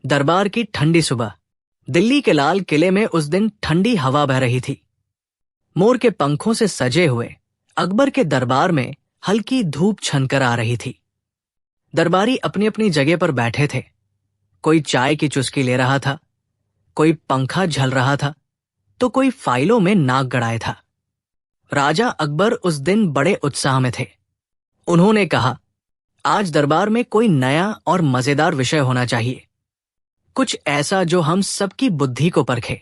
दरबार की ठंडी सुबह। दिल्ली के लाल किले में उस दिन ठंडी हवा बह रही थी। मोर के पंखों से सजे हुए अकबर के दरबार में हल्की धूप छनकर आ रही थी। दरबारी अपनी अपनी जगह पर बैठे थे। कोई चाय की चुस्की ले रहा था, कोई पंखा झल रहा था, तो कोई फाइलों में नाक गड़ाए था। राजा अकबर उस दिन बड़े उत्साह में थे। उन्होंने कहा, आज दरबार में कोई नया और मजेदार विषय होना चाहिए, कुछ ऐसा जो हम सबकी बुद्धि को परखे।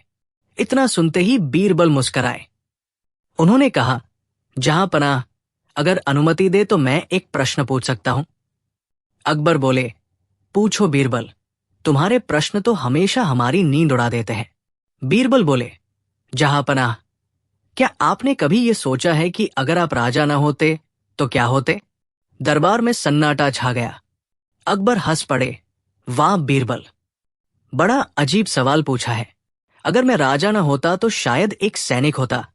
इतना सुनते ही बीरबल मुस्कराए। उन्होंने कहा, जहां पनाह, अगर अनुमति दे तो मैं एक प्रश्न पूछ सकता हूं। अकबर बोले, पूछो बीरबल, तुम्हारे प्रश्न तो हमेशा हमारी नींद उड़ा देते हैं। बीरबल बोले, जहां पनाह, क्या आपने कभी यह सोचा है कि अगर आप राजा ना होते तो क्या होते? दरबार में सन्नाटा छा गया। अकबर हंस पड़े। वाह बीरबल, बड़ा अजीब सवाल पूछा है। अगर मैं राजा ना होता तो शायद एक सैनिक होता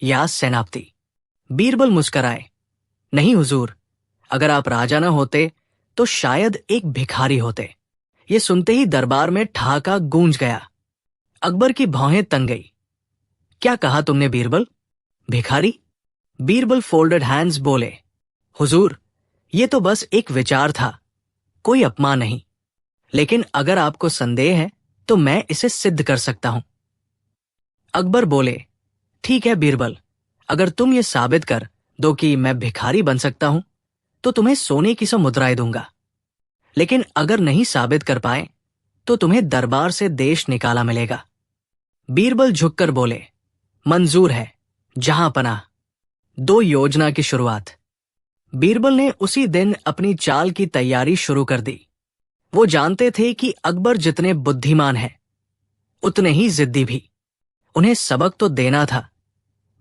या सेनापति। बीरबल मुस्कराए। नहीं हुजूर, अगर आप राजा ना होते तो शायद एक भिखारी होते। ये सुनते ही दरबार में ठहाका गूंज गया। अकबर की भौहें तन गई। क्या कहा तुमने बीरबल? भिखारी? बीरबल फोल्डेड हैंड्स बोले, हुजूर, ये तो बस एक विचार था, कोई अपमान नहीं। लेकिन अगर आपको संदेह है तो मैं इसे सिद्ध कर सकता हूं। अकबर बोले, ठीक है बीरबल, अगर तुम ये साबित कर दो कि मैं भिखारी बन सकता हूं तो तुम्हें सोने की 100 मुद्राएं दूंगा। लेकिन अगर नहीं साबित कर पाए तो तुम्हें दरबार से देश निकाला मिलेगा। बीरबल झुककर बोले, मंजूर है जहां पनाह। 2 योजना की शुरुआत। बीरबल ने उसी दिन अपनी चाल की तैयारी शुरू कर दी। वो जानते थे कि अकबर जितने बुद्धिमान हैं, उतने ही जिद्दी भी। उन्हें सबक तो देना था,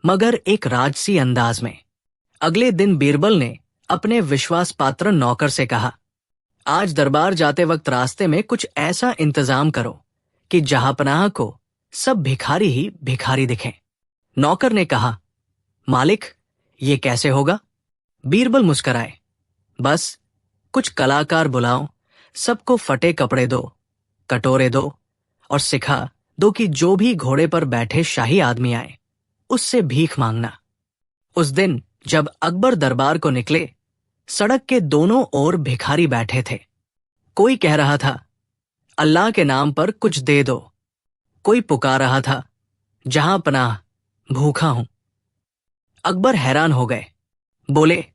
मगर एक राजसी अंदाज में। अगले दिन बीरबल ने अपने विश्वास पात्र नौकर से कहा, आज दरबार जाते वक्त रास्ते में कुछ ऐसा इंतजाम करो कि जहांपनाह को सब भिखारी ही भिखारी दिखें। नौकर ने कहा, मालिक, ये कैसे होगा? बीरबल मुस्कराए। बस कुछ कलाकार बुलाओ, सबको फटे कपड़े दो, कटोरे दो और सिखा दो कि जो भी घोड़े पर बैठे शाही आदमी आए उससे भीख मांगना। उस दिन जब अकबर दरबार को निकले, सड़क के दोनों ओर भिखारी बैठे थे। कोई कह रहा था, अल्लाह के नाम पर कुछ दे दो। कोई पुकार रहा था, जहां पनाह, भूखा हूं। अकबर हैरान हो गए। बोले,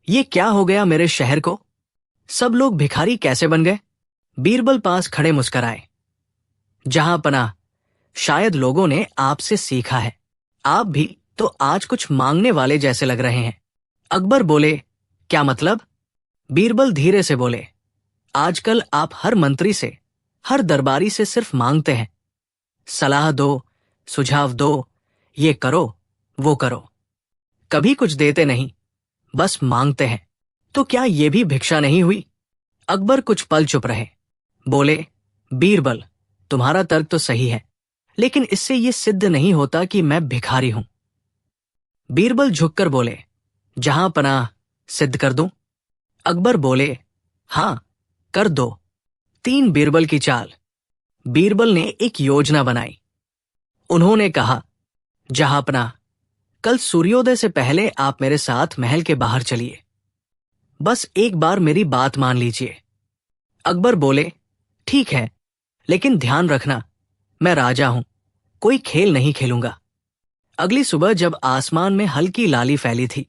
ये क्या हो गया मेरे शहर को? सब लोग भिखारी कैसे बन गए? बीरबल पास खड़े मुस्कराए। जहां पनाह, शायद लोगों ने आपसे सीखा है। आप भी तो आज कुछ मांगने वाले जैसे लग रहे हैं। अकबर बोले, क्या मतलब? बीरबल धीरे से बोले, आजकल आप हर मंत्री से, हर दरबारी से सिर्फ मांगते हैं। सलाह दो, सुझाव दो, ये करो, वो करो। कभी कुछ देते नहीं, बस मांगते हैं। तो क्या ये भी भिक्षा नहीं हुई? अकबर कुछ पल चुप रहे। बोले, बीरबल, तुम्हारा तर्क तो सही है, लेकिन इससे ये सिद्ध नहीं होता कि मैं भिखारी हूं। बीरबल झुककर बोले, जहां पनाह, सिद्ध कर दूं? अकबर बोले, हां, कर दो। 3 बीरबल की चाल। बीरबल ने एक योजना बनाई। उन्होंने कहा, जहां पनाह, कल सूर्योदय से पहले आप मेरे साथ महल के बाहर चलिए। बस एक बार मेरी बात मान लीजिए। अकबर बोले, ठीक है, लेकिन ध्यान रखना, मैं राजा हूं, कोई खेल नहीं खेलूंगा। अगली सुबह जब आसमान में हल्की लाली फैली थी,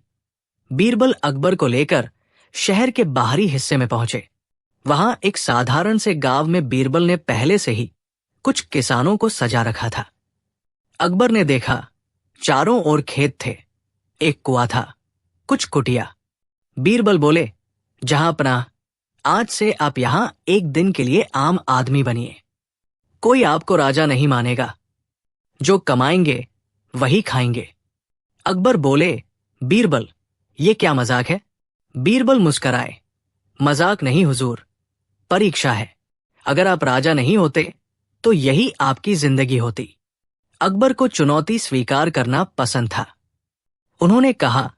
बीरबल अकबर को लेकर शहर के बाहरी हिस्से में पहुंचे। वहां एक साधारण से गांव में बीरबल ने पहले से ही कुछ किसानों को सजा रखा था। अकबर ने देखा, चारों ओर खेत थे, एक कुआं था, कुछ कुटिया। बीरबल बोले, जहां पनाह, आज से आप यहां एक दिन के लिए आम आदमी बनिए। कोई आपको राजा नहीं मानेगा। जो कमाएंगे वही खाएंगे। अकबर बोले, बीरबल, ये क्या मजाक है? बीरबल मुस्कराए। मजाक नहीं हुजूर, परीक्षा है। अगर आप राजा नहीं होते तो यही आपकी जिंदगी होती। अकबर को चुनौती स्वीकार करना पसंद था। उन्होंने कहा,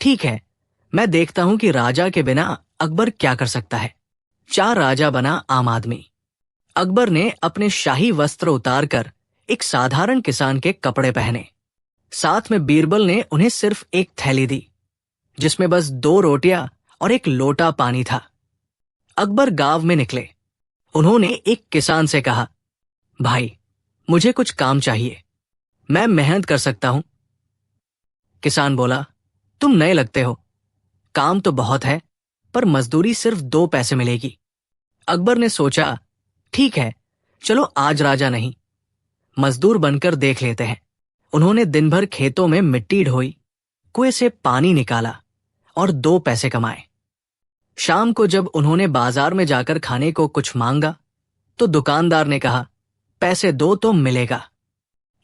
ठीक है, मैं देखता हूं कि राजा के बिना अकबर क्या कर सकता है। 4 राजा बना आम आदमी। अकबर ने अपने शाही वस्त्र उतारकर एक साधारण किसान के कपड़े पहने। साथ में बीरबल ने उन्हें सिर्फ एक थैली दी जिसमें बस 2 रोटियां और एक लोटा पानी था। अकबर गांव में निकले। उन्होंने एक किसान से कहा, भाई, मुझे कुछ काम चाहिए, मैं मेहनत कर सकता हूं। किसान बोला, तुम नए लगते हो, काम तो बहुत है, पर मजदूरी सिर्फ 2 पैसे मिलेगी। अकबर ने सोचा, ठीक है, चलो आज राजा नहीं, मजदूर बनकर देख लेते हैं। उन्होंने दिन भर खेतों में मिट्टी ढोई, कुएं से पानी निकाला और 2 पैसे कमाए। शाम को जब उन्होंने बाजार में जाकर खाने को कुछ मांगा तो दुकानदार ने कहा, पैसे दो तो मिलेगा।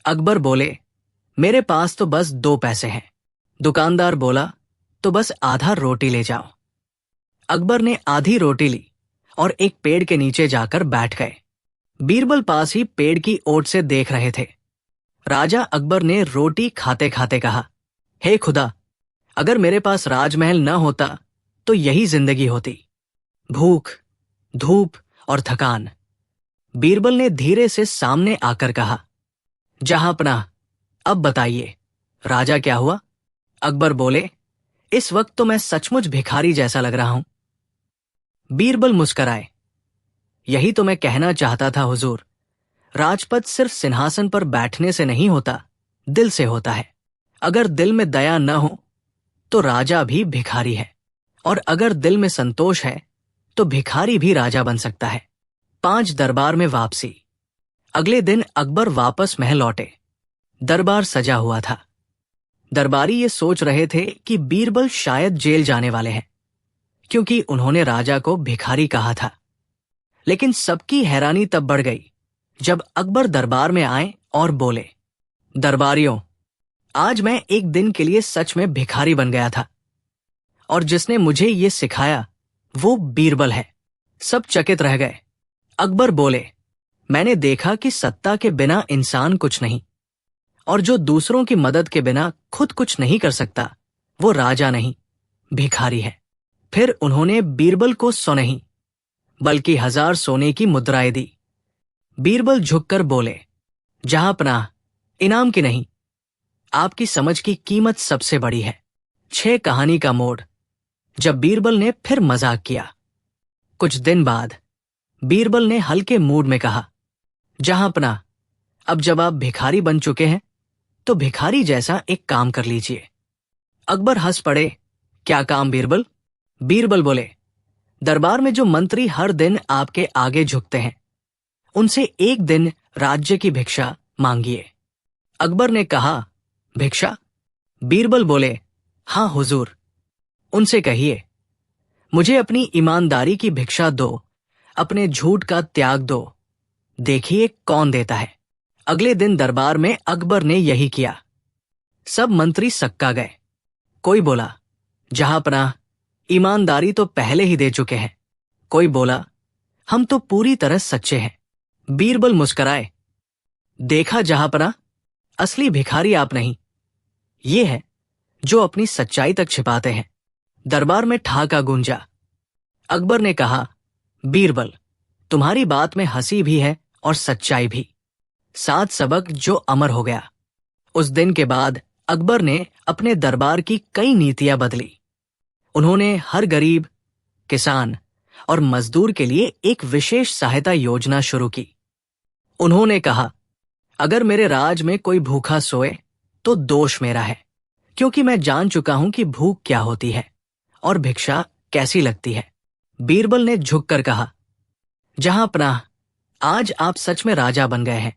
अकबर बोले, मेरे पास तो बस 2 पैसे हैं। दुकानदार बोला, तो बस आधा रोटी ले जाओ। अकबर ने आधी रोटी ली और एक पेड़ के नीचे जाकर बैठ गए। बीरबल पास ही पेड़ की ओट से देख रहे थे। राजा अकबर ने रोटी खाते खाते कहा, हे खुदा, अगर मेरे पास राजमहल न होता तो यही जिंदगी होती, भूख, धूप और थकान। बीरबल ने धीरे से सामने आकर कहा, जहांपनाह, अब बताइए, राजा क्या हुआ? अकबर बोले, इस वक्त तो मैं सचमुच भिखारी जैसा लग रहा हूं। बीरबल मुस्कराए, यही तो मैं कहना चाहता था हुजूर, राजपद सिर्फ सिंहासन पर बैठने से नहीं होता, दिल से होता है। अगर दिल में दया न हो तो राजा भी भिखारी है, और अगर दिल में संतोष है तो भिखारी भी राजा बन सकता है। 5 दरबार में वापसी। अगले दिन अकबर वापस महल लौटे। दरबार सजा हुआ था। दरबारी ये सोच रहे थे कि बीरबल शायद जेल जाने वाले हैं, क्योंकि उन्होंने राजा को भिखारी कहा था। लेकिन सबकी हैरानी तब बढ़ गई जब अकबर दरबार में आए और बोले, दरबारियों, आज मैं एक दिन के लिए सच में भिखारी बन गया था, और जिसने मुझे ये सिखाया वो बीरबल है। सब चकित रह गए। अकबर बोले, मैंने देखा कि सत्ता के बिना इंसान कुछ नहीं, और जो दूसरों की मदद के बिना खुद कुछ नहीं कर सकता वो राजा नहीं, भिखारी है। फिर उन्होंने बीरबल को 100 नहीं बल्कि 1000 सोने की मुद्राएं दी। बीरबल झुककर बोले, जहांपनाह, इनाम की नहीं, आपकी समझ की कीमत सबसे बड़ी है। 6 कहानी का मोड़। जब बीरबल ने फिर मजाक किया। कुछ दिन बाद बीरबल ने हल्के मूड में कहा, जहांपनाह, अब जब आप भिखारी बन चुके हैं तो भिखारी जैसा एक काम कर लीजिए। अकबर हंस पड़े, क्या काम बीरबल? बीरबल बोले, दरबार में जो मंत्री हर दिन आपके आगे झुकते हैं उनसे एक दिन राज्य की भिक्षा मांगिए। अकबर ने कहा, भिक्षा? बीरबल बोले, हां हुजूर। उनसे कहिए, मुझे अपनी ईमानदारी की भिक्षा दो, अपने झूठ का त्याग दो, देखिए कौन देता है। अगले दिन दरबार में अकबर ने यही किया। सब मंत्री सक्का गए। कोई बोला, जहांपनाह, ईमानदारी तो पहले ही दे चुके हैं। कोई बोला, हम तो पूरी तरह सच्चे हैं। बीरबल मुस्कराए, देखा जहांपनाह, असली भिखारी आप नहीं, ये है जो अपनी सच्चाई तक छिपाते हैं। दरबार में ठहाका गूंजा। अकबर ने कहा, बीरबल, तुम्हारी बात में हंसी भी है और सच्चाई भी। 7 सबक जो अमर हो गया। उस दिन के बाद अकबर ने अपने दरबार की कई नीतियां बदली। उन्होंने हर गरीब, किसान और मजदूर के लिए एक विशेष सहायता योजना शुरू की। उन्होंने कहा, अगर मेरे राज में कोई भूखा सोए तो दोष मेरा है, क्योंकि मैं जान चुका हूं कि भूख क्या होती है और भिक्षा कैसी लगती है। बीरबल ने झुककर कहा, जहांपनाह, आज आप सच में राजा बन गए हैं,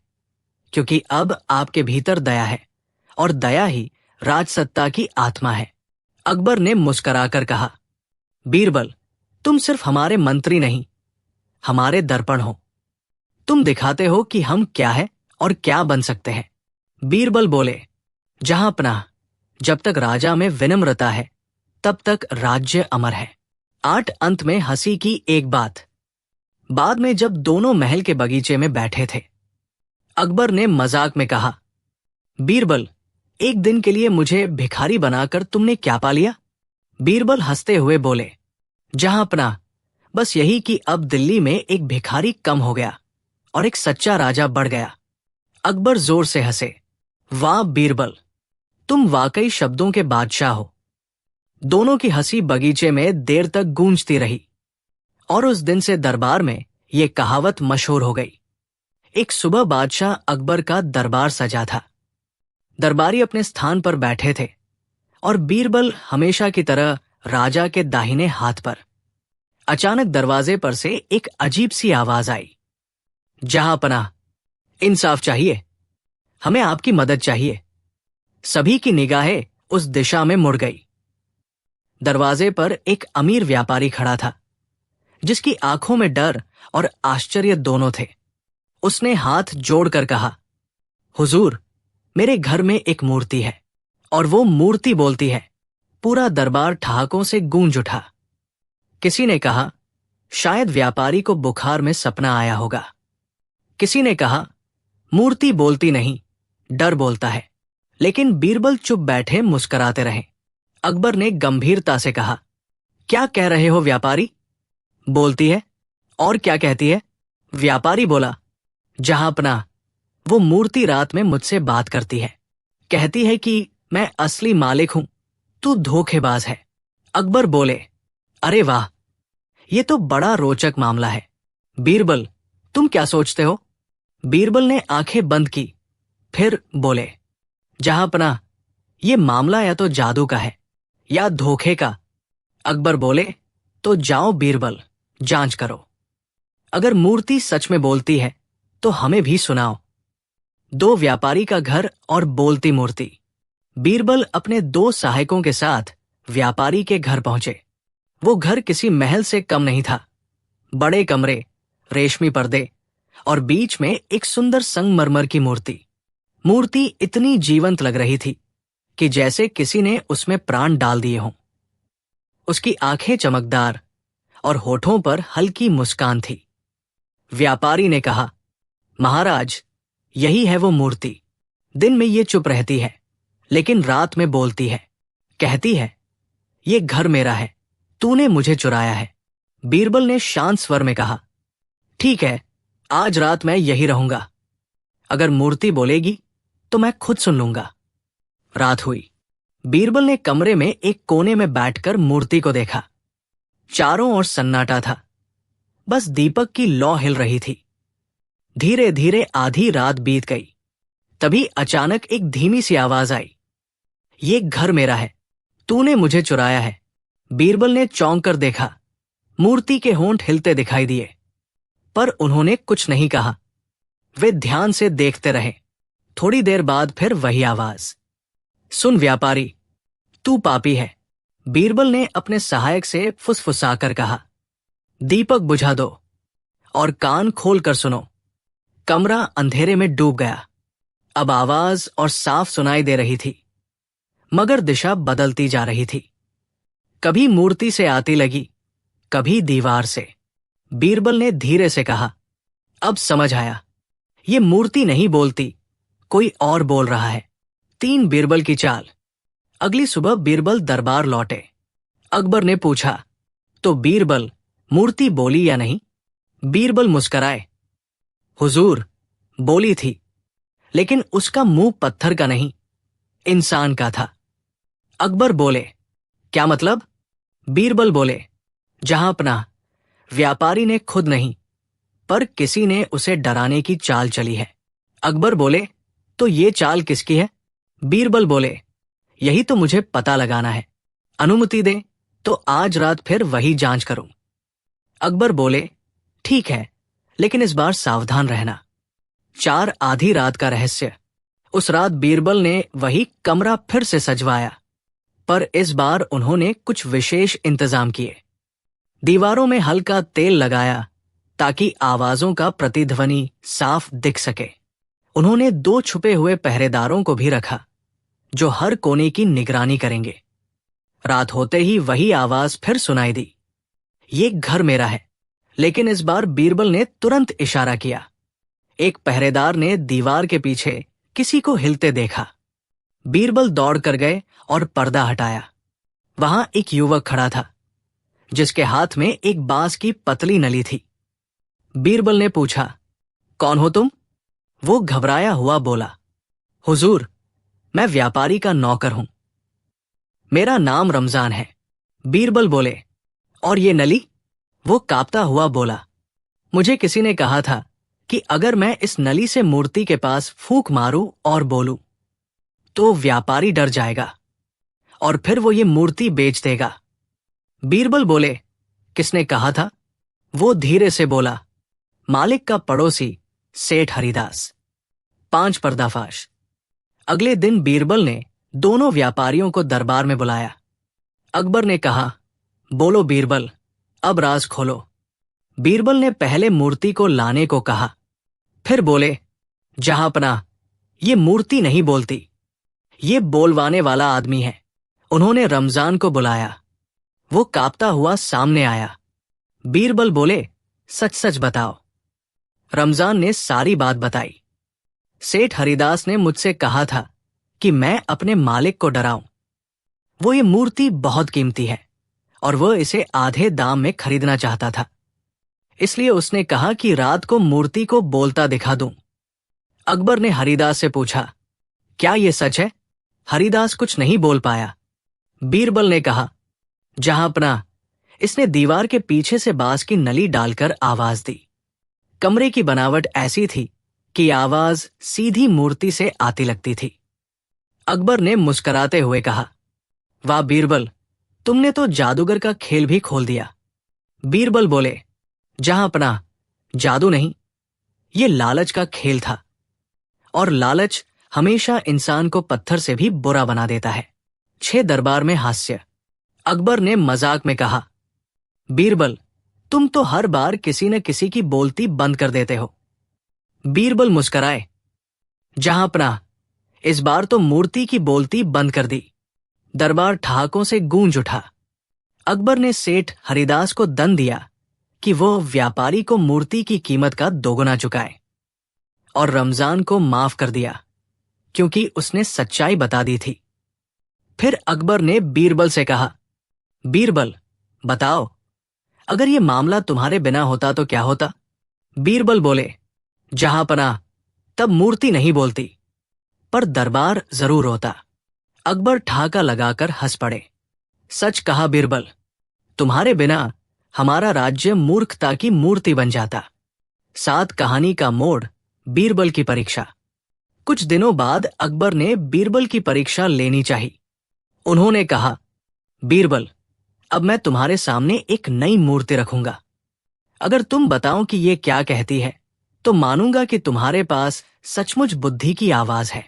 क्योंकि अब आपके भीतर दया है, और दया ही राजसत्ता की आत्मा है। अकबर ने मुस्कुराकर कहा, बीरबल, तुम सिर्फ हमारे मंत्री नहीं, हमारे दर्पण हो। तुम दिखाते हो कि हम क्या है और क्या बन सकते हैं। बीरबल बोले, जहांपनाह, जब तक राजा में विनम्रता है तब तक राज्य अमर है। 8 अंत में हंसी की एक बात। बाद में जब दोनों महल के बगीचे में बैठे थे, अकबर ने मजाक में कहा, बीरबल, एक दिन के लिए मुझे भिखारी बनाकर तुमने क्या पा लिया? बीरबल हंसते हुए बोले, जहांपनाह, बस यही कि अब दिल्ली में एक भिखारी कम हो गया। और एक सच्चा राजा बढ़ गया। अकबर जोर से हंसे। वाह बीरबल, तुम वाकई शब्दों के बादशाह हो। दोनों की हंसी बगीचे में देर तक गूंजती रही और उस दिन से दरबार में ये कहावत मशहूर हो गई। एक सुबह बादशाह अकबर का दरबार सजा था। दरबारी अपने स्थान पर बैठे थे और बीरबल हमेशा की तरह राजा के दाहिने हाथ पर। अचानक दरवाजे पर से एक अजीब सी आवाज आई। जहांपनाह, इंसाफ चाहिए, हमें आपकी मदद चाहिए। सभी की निगाहें उस दिशा में मुड़ गई। दरवाजे पर एक अमीर व्यापारी खड़ा था, जिसकी आंखों में डर और आश्चर्य दोनों थे। उसने हाथ जोड़कर कहा, हुजूर, मेरे घर में एक मूर्ति है और वो मूर्ति बोलती है। पूरा दरबार ठहाकों से गूंज उठा। किसी ने कहा, शायद व्यापारी को बुखार में सपना आया होगा। किसी ने कहा, मूर्ति बोलती नहीं, डर बोलता है। लेकिन बीरबल चुप बैठे मुस्कुराते रहे। अकबर ने गंभीरता से कहा, क्या कह रहे हो व्यापारी? बोलती है? और क्या कहती है? व्यापारी बोला, जहांपनाह, वो मूर्ति रात में मुझसे बात करती है। कहती है कि मैं असली मालिक हूं, तू धोखेबाज है। अकबर बोले, अरे वाह, ये तो बड़ा रोचक मामला है। बीरबल, तुम क्या सोचते हो? बीरबल ने आंखें बंद की, फिर बोले, जहांपनाह, ये मामला या तो जादू का है या धोखे का। अकबर बोले, तो जाओ बीरबल, जांच करो। अगर मूर्ति सच में बोलती है तो हमें भी सुनाओ। दो व्यापारी का घर और बोलती मूर्ति। बीरबल अपने दो सहायकों के साथ व्यापारी के घर पहुंचे। वो घर किसी महल से कम नहीं था। बड़े कमरे, रेशमी पर्दे और बीच में एक सुंदर संगमरमर की मूर्ति। मूर्ति इतनी जीवंत लग रही थी कि जैसे किसी ने उसमें प्राण डाल दिए हों। उसकी आंखें चमकदार और होठों पर हल्की मुस्कान थी। व्यापारी ने कहा, महाराज, यही है वो मूर्ति। दिन में ये चुप रहती है, लेकिन रात में बोलती है। कहती है, ये घर मेरा है, तूने मुझे चुराया है। बीरबल ने शांत स्वर में कहा, ठीक है, आज रात मैं यही रहूंगा। अगर मूर्ति बोलेगी तो मैं खुद सुन लूंगा। रात हुई। बीरबल ने कमरे में एक कोने में बैठकर मूर्ति को देखा। चारों ओर सन्नाटा था, बस दीपक की लौ हिल रही थी। धीरे धीरे आधी रात बीत गई। तभी अचानक एक धीमी सी आवाज आई, ये घर मेरा है, तूने मुझे चुराया है। बीरबल ने चौंक कर देखा। मूर्ति के होंठ हिलते दिखाई दिए, पर उन्होंने कुछ नहीं कहा। वे ध्यान से देखते रहे। थोड़ी देर बाद फिर वही आवाज, सुन व्यापारी, तू पापी है। बीरबल ने अपने सहायक से फुसफुसाकर कहा, दीपक बुझा दो और कान खोलकर सुनो। कमरा अंधेरे में डूब गया। अब आवाज और साफ सुनाई दे रही थी, मगर दिशा बदलती जा रही थी। कभी मूर्ति से आती लगी, कभी दीवार से। बीरबल ने धीरे से कहा, अब समझ आया, ये मूर्ति नहीं बोलती, कोई और बोल रहा है। 3 बीरबल की चाल। अगली सुबह बीरबल दरबार लौटे। अकबर ने पूछा, तो बीरबल, मूर्ति बोली या नहीं? बीरबल मुस्कराए, हुजूर, बोली थी, लेकिन उसका मुंह पत्थर का नहीं, इंसान का था। अकबर बोले, क्या मतलब? बीरबल बोले, जहांपनाह, व्यापारी ने खुद नहीं, पर किसी ने उसे डराने की चाल चली है। अकबर बोले, तो ये चाल किसकी है? बीरबल बोले, यही तो मुझे पता लगाना है। अनुमति दें तो आज रात फिर वही जांच करूं। अकबर बोले, ठीक है, लेकिन इस बार सावधान रहना। 4 आधी रात का रहस्य। उस रात बीरबल ने वही कमरा फिर से सजवाया, पर इस बार उन्होंने कुछ विशेष इंतजाम किए। दीवारों में हल्का तेल लगाया ताकि आवाजों का प्रतिध्वनि साफ दिख सके। उन्होंने 2 छुपे हुए पहरेदारों को भी रखा, जो हर कोने की निगरानी करेंगे। रात होते ही वही आवाज फिर सुनाई दी, ये घर मेरा है। लेकिन इस बार बीरबल ने तुरंत इशारा किया। एक पहरेदार ने दीवार के पीछे किसी को हिलते देखा। बीरबल दौड़ कर गए और पर्दा हटाया। वहां एक युवक खड़ा था, जिसके हाथ में एक बांस की पतली नली थी। बीरबल ने पूछा, कौन हो तुम? वो घबराया हुआ बोला। हुजूर, मैं व्यापारी का नौकर हूं। मेरा नाम रमजान है। बीरबल बोले। और ये नली? वो कांपता हुआ बोला। मुझे किसी ने कहा था कि अगर मैं इस नली से मूर्ति के पास फूंक मारूं और बोलूं तो व्यापारी डर जाएगा और फिर वो ये मूर्ति बेच देगा। बीरबल बोले, किसने कहा था? वो धीरे से बोला, मालिक का पड़ोसी सेठ हरिदास। 5 पर्दाफाश। अगले दिन बीरबल ने दोनों व्यापारियों को दरबार में बुलाया। अकबर ने कहा, बोलो बीरबल, अब राज खोलो। बीरबल ने पहले मूर्ति को लाने को कहा, फिर बोले, जहांपनाह, ये मूर्ति नहीं बोलती, ये बोलवाने वाला आदमी है। उन्होंने रमजान को बुलाया। वो कांपता हुआ सामने आया। बीरबल बोले, सच सच बताओ। रमजान ने सारी बात बताई। सेठ हरिदास ने मुझसे कहा था कि मैं अपने मालिक को डराऊं। वो ये मूर्ति बहुत कीमती है और वह इसे आधे दाम में खरीदना चाहता था। इसलिए उसने कहा कि रात को मूर्ति को बोलता दिखा दूं। अकबर ने हरिदास से पूछा, क्या यह सच है? हरिदास कुछ नहीं बोल पाया। बीरबल ने कहा, जहांपनाह, इसने दीवार के पीछे से बांस की नली डालकर आवाज दी। कमरे की बनावट ऐसी थी कि आवाज सीधी मूर्ति से आती लगती थी। अकबर ने मुस्कुराते हुए कहा, वाह बीरबल, तुमने तो जादूगर का खेल भी खोल दिया। बीरबल बोले, जहांपनाह, जादू नहीं, ये लालच का खेल था और लालच हमेशा इंसान को पत्थर से भी बुरा बना देता है। 6 दरबार में हास्य। अकबर ने मजाक में कहा, बीरबल, तुम तो हर बार किसी न किसी की बोलती बंद कर देते हो। बीरबल मुस्कराए। जहांपनाह, इस बार तो मूर्ति की बोलती बंद कर दी। दरबार ठहाकों से गूंज उठा। अकबर ने सेठ हरिदास को दंड दिया कि वो व्यापारी को मूर्ति की कीमत का दोगुना चुकाए और रमजान को माफ कर दिया क्योंकि उसने सच्चाई बता दी थी। फिर अकबर ने बीरबल से कहा, बीरबल, बताओ, अगर ये मामला तुम्हारे बिना होता तो क्या होता? बीरबल बोले, जहांपनाह, तब मूर्ति नहीं बोलती, पर दरबार जरूर होता। अकबर ठहाका लगाकर हंस पड़े। सच कहा बीरबल, तुम्हारे बिना हमारा राज्य मूर्खता की मूर्ति बन जाता। 7 कहानी का मोड़, बीरबल की परीक्षा। कुछ दिनों बाद अकबर ने बीरबल की परीक्षा लेनी चाहिए। उन्होंने कहा, बीरबल, अब मैं तुम्हारे सामने एक नई मूर्ति रखूंगा। अगर तुम बताओ कि ये क्या कहती है तो मानूंगा कि तुम्हारे पास सचमुच बुद्धि की आवाज है।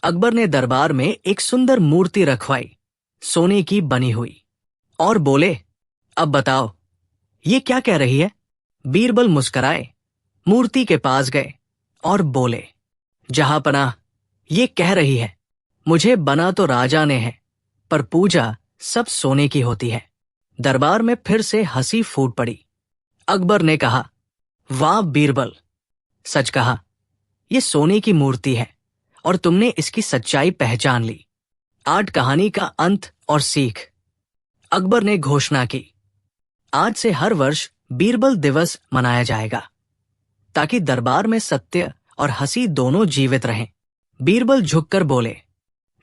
अकबर ने दरबार में एक सुंदर मूर्ति रखवाई, सोने की बनी हुई, और बोले, अब बताओ, ये क्या कह रही है? बीरबल मुस्कराए, मूर्ति के पास गए और बोले, जहांपनाह, ये कह रही है, मुझे बना तो राजा ने है, पर पूजा सब सोने की होती है। दरबार में फिर से हंसी फूट पड़ी। अकबर ने कहा, वाह बीरबल, सच कहा, ये सोने की मूर्ति है और तुमने इसकी सच्चाई पहचान ली। 8 कहानी का अंत और सीख। अकबर ने घोषणा की, आज से हर वर्ष बीरबल दिवस मनाया जाएगा ताकि दरबार में सत्य और हंसी दोनों जीवित रहें। बीरबल झुककर बोले,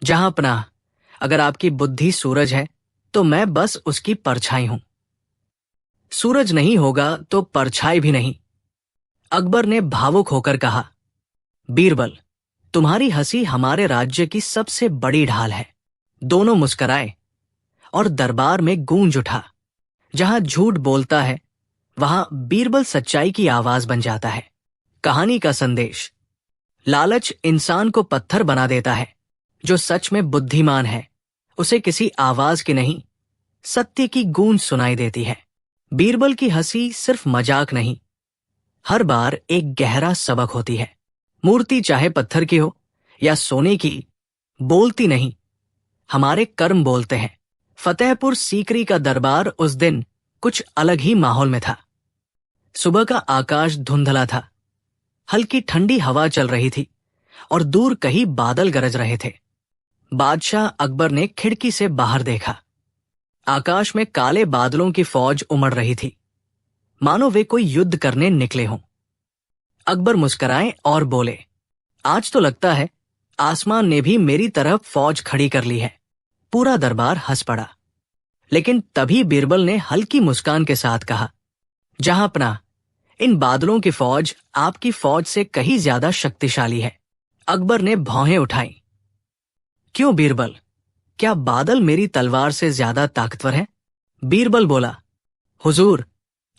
जहांपनाह, अगर आपकी बुद्धि सूरज है तो मैं बस उसकी परछाई हूं। सूरज नहीं होगा तो परछाई भी नहीं। अकबर ने भावुक होकर कहा, बीरबल, तुम्हारी हंसी हमारे राज्य की सबसे बड़ी ढाल है। दोनों मुस्कराए और दरबार में गूंज उठा। जहां झूठ बोलता है वहां बीरबल सच्चाई की आवाज बन जाता है। कहानी का संदेश, लालच इंसान को पत्थर बना देता है। जो सच में बुद्धिमान है उसे किसी आवाज की नहीं, सत्य की गूंज सुनाई देती है। बीरबल की हंसी सिर्फ मजाक नहीं, हर बार एक गहरा सबक होती है। मूर्ति चाहे पत्थर की हो या सोने की, बोलती नहीं, हमारे कर्म बोलते हैं। फतेहपुर सीकरी का दरबार उस दिन कुछ अलग ही माहौल में था। सुबह का आकाश धुंधला था, हल्की ठंडी हवा चल रही थी और दूर कहीं बादल गरज रहे थे। बादशाह अकबर ने खिड़की से बाहर देखा। आकाश में काले बादलों की फौज उमड़ रही थी, मानो वे कोई युद्ध करने निकले हों। अकबर मुस्कुराए और बोले, आज तो लगता है आसमान ने भी मेरी तरफ फौज खड़ी कर ली है। पूरा दरबार हंस पड़ा। लेकिन तभी बीरबल ने हल्की मुस्कान के साथ कहा, जहांपनाह, इन बादलों की फौज आपकी फौज से कहीं ज्यादा शक्तिशाली है। अकबर ने भौहें उठाई। क्यों बीरबल, क्या बादल मेरी तलवार से ज्यादा ताकतवर है? बीरबल बोला, हुजूर,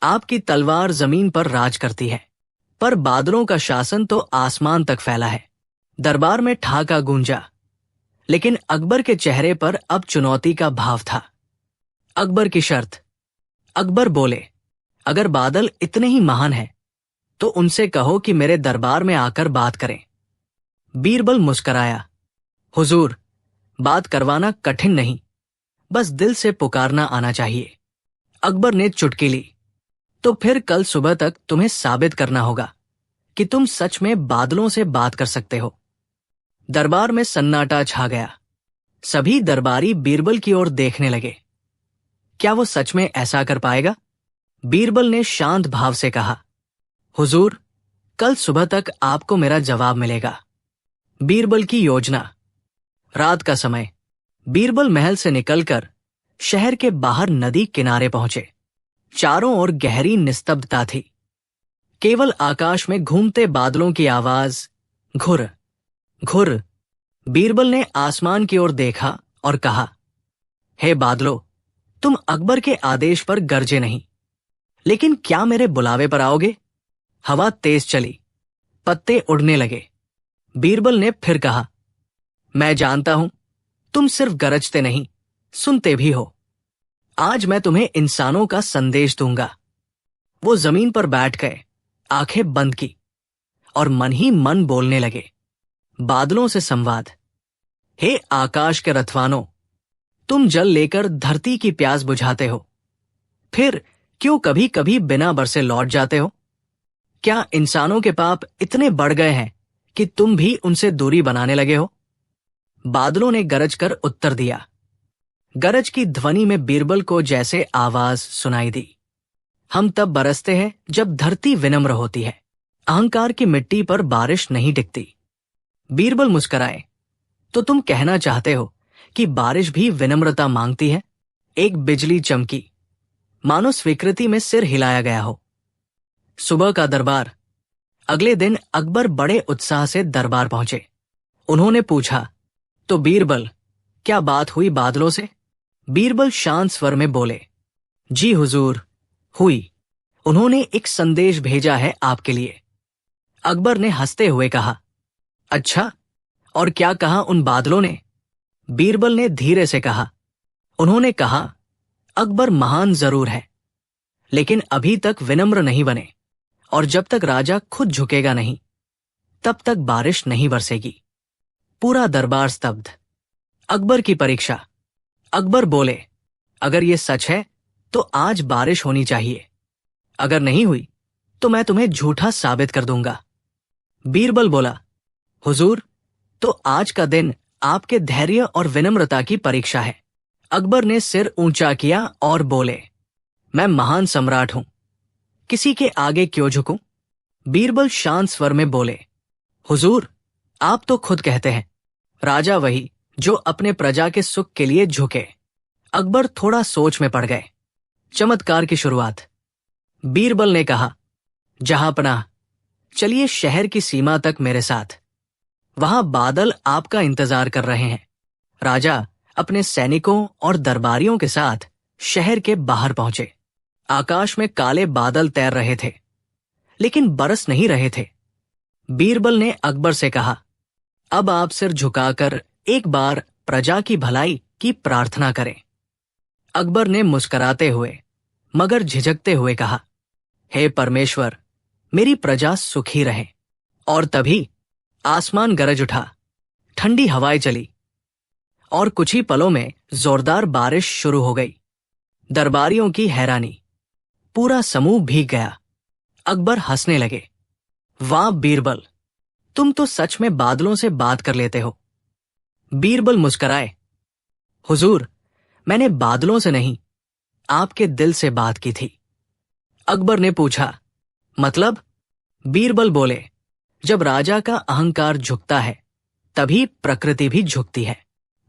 आपकी तलवार जमीन पर राज करती है, पर बादलों का शासन तो आसमान तक फैला है। दरबार में ठहाका गूंजा, लेकिन अकबर के चेहरे पर अब चुनौती का भाव था। अकबर की शर्त। अकबर बोले, अगर बादल इतने ही महान हैं, तो उनसे कहो कि मेरे दरबार में आकर बात करें। बीरबल मुस्कराया, हुजूर, बात करवाना कठिन नहीं, बस दिल से पुकारना आना चाहिए। अकबर ने चुटकी ली, तो फिर कल सुबह तक तुम्हें साबित करना होगा कि तुम सच में बादलों से बात कर सकते हो। दरबार में सन्नाटा छा गया। सभी दरबारी बीरबल की ओर देखने लगे। क्या वो सच में ऐसा कर पाएगा? बीरबल ने शांत भाव से कहा, हुजूर, कल सुबह तक आपको मेरा जवाब मिलेगा। बीरबल की योजना। रात का समय। बीरबल महल से निकलकर शहर के बाहर नदी किनारे पहुंचे। चारों ओर गहरी निस्तब्धता थी। केवल आकाश में घूमते बादलों की आवाज, घुर घुर। बीरबल ने आसमान की ओर देखा और कहा, हे बादलों, तुम अकबर के आदेश पर गरजे नहीं, लेकिन क्या मेरे बुलावे पर आओगे? हवा तेज चली, पत्ते उड़ने लगे। बीरबल ने फिर कहा, मैं जानता हूं तुम सिर्फ गरजते नहीं, सुनते भी हो। आज मैं तुम्हें इंसानों का संदेश दूंगा। वो जमीन पर बैठ गए, आंखें बंद की और मन ही मन बोलने लगे। बादलों से संवाद। हे आकाश के रथवानों, तुम जल लेकर धरती की प्यास बुझाते हो, फिर क्यों कभी कभी बिना बरसे लौट जाते हो? क्या इंसानों के पाप इतने बढ़ गए हैं कि तुम भी उनसे दूरी बनाने लगे हो? बादलों ने गरज कर उत्तर दिया। गरज की ध्वनि में बीरबल को जैसे आवाज सुनाई दी, हम तब बरसते हैं जब धरती विनम्र होती है। अहंकार की मिट्टी पर बारिश नहीं टिकती। बीरबल मुस्कुराए, तो तुम कहना चाहते हो कि बारिश भी विनम्रता मांगती है? एक बिजली चमकी, मानो स्वीकृति में सिर हिलाया गया हो। सुबह का दरबार। अगले दिन अकबर बड़े उत्साह से दरबार पहुंचे। उन्होंने पूछा, तो बीरबल, क्या बात हुई बादलों से? बीरबल शांत स्वर में बोले, जी हुजूर, हुई। उन्होंने एक संदेश भेजा है आपके लिए। अकबर ने हंसते हुए कहा, अच्छा, और क्या कहा उन बादलों ने? बीरबल ने धीरे से कहा, उन्होंने कहा, अकबर महान जरूर है, लेकिन अभी तक विनम्र नहीं बने, और जब तक राजा खुद झुकेगा नहीं, तब तक बारिश नहीं बरसेगी। पूरा दरबार स्तब्ध। अकबर की परीक्षा। अकबर बोले, अगर ये सच है तो आज बारिश होनी चाहिए, अगर नहीं हुई तो मैं तुम्हें झूठा साबित कर दूंगा। बीरबल बोला, हुजूर, तो आज का दिन आपके धैर्य और विनम्रता की परीक्षा है। अकबर ने सिर ऊंचा किया और बोले, मैं महान सम्राट हूं, किसी के आगे क्यों झुकूं? बीरबल शांत स्वर में बोले, हुजूर, आप तो खुद कहते हैं, राजा वही जो अपने प्रजा के सुख के लिए झुके। अकबर थोड़ा सोच में पड़ गए। चमत्कार की शुरुआत। बीरबल ने कहा, जहांपनाह, चलिए शहर की सीमा तक मेरे साथ, वहां बादल आपका इंतजार कर रहे हैं। राजा अपने सैनिकों और दरबारियों के साथ शहर के बाहर पहुंचे। आकाश में काले बादल तैर रहे थे, लेकिन बरस नहीं रहे थे। बीरबल ने अकबर से कहा, अब आप सिर झुकाकर एक बार प्रजा की भलाई की प्रार्थना करें। अकबर ने मुस्कुराते हुए मगर झिझकते हुए कहा, हे परमेश्वर, मेरी प्रजा सुखी रहे। और तभी आसमान गरज उठा, ठंडी हवाएं चली और कुछ ही पलों में जोरदार बारिश शुरू हो गई। दरबारियों की हैरानी, पूरा समूह भीग गया। अकबर हंसने लगे, वाह बीरबल, तुम तो सच में बादलों से बात कर लेते हो। बीरबल मुस्कुराए, हुजूर, मैंने बादलों से नहीं, आपके दिल से बात की थी। अकबर ने पूछा, मतलब? बीरबल बोले, जब राजा का अहंकार झुकता है तभी प्रकृति भी झुकती है।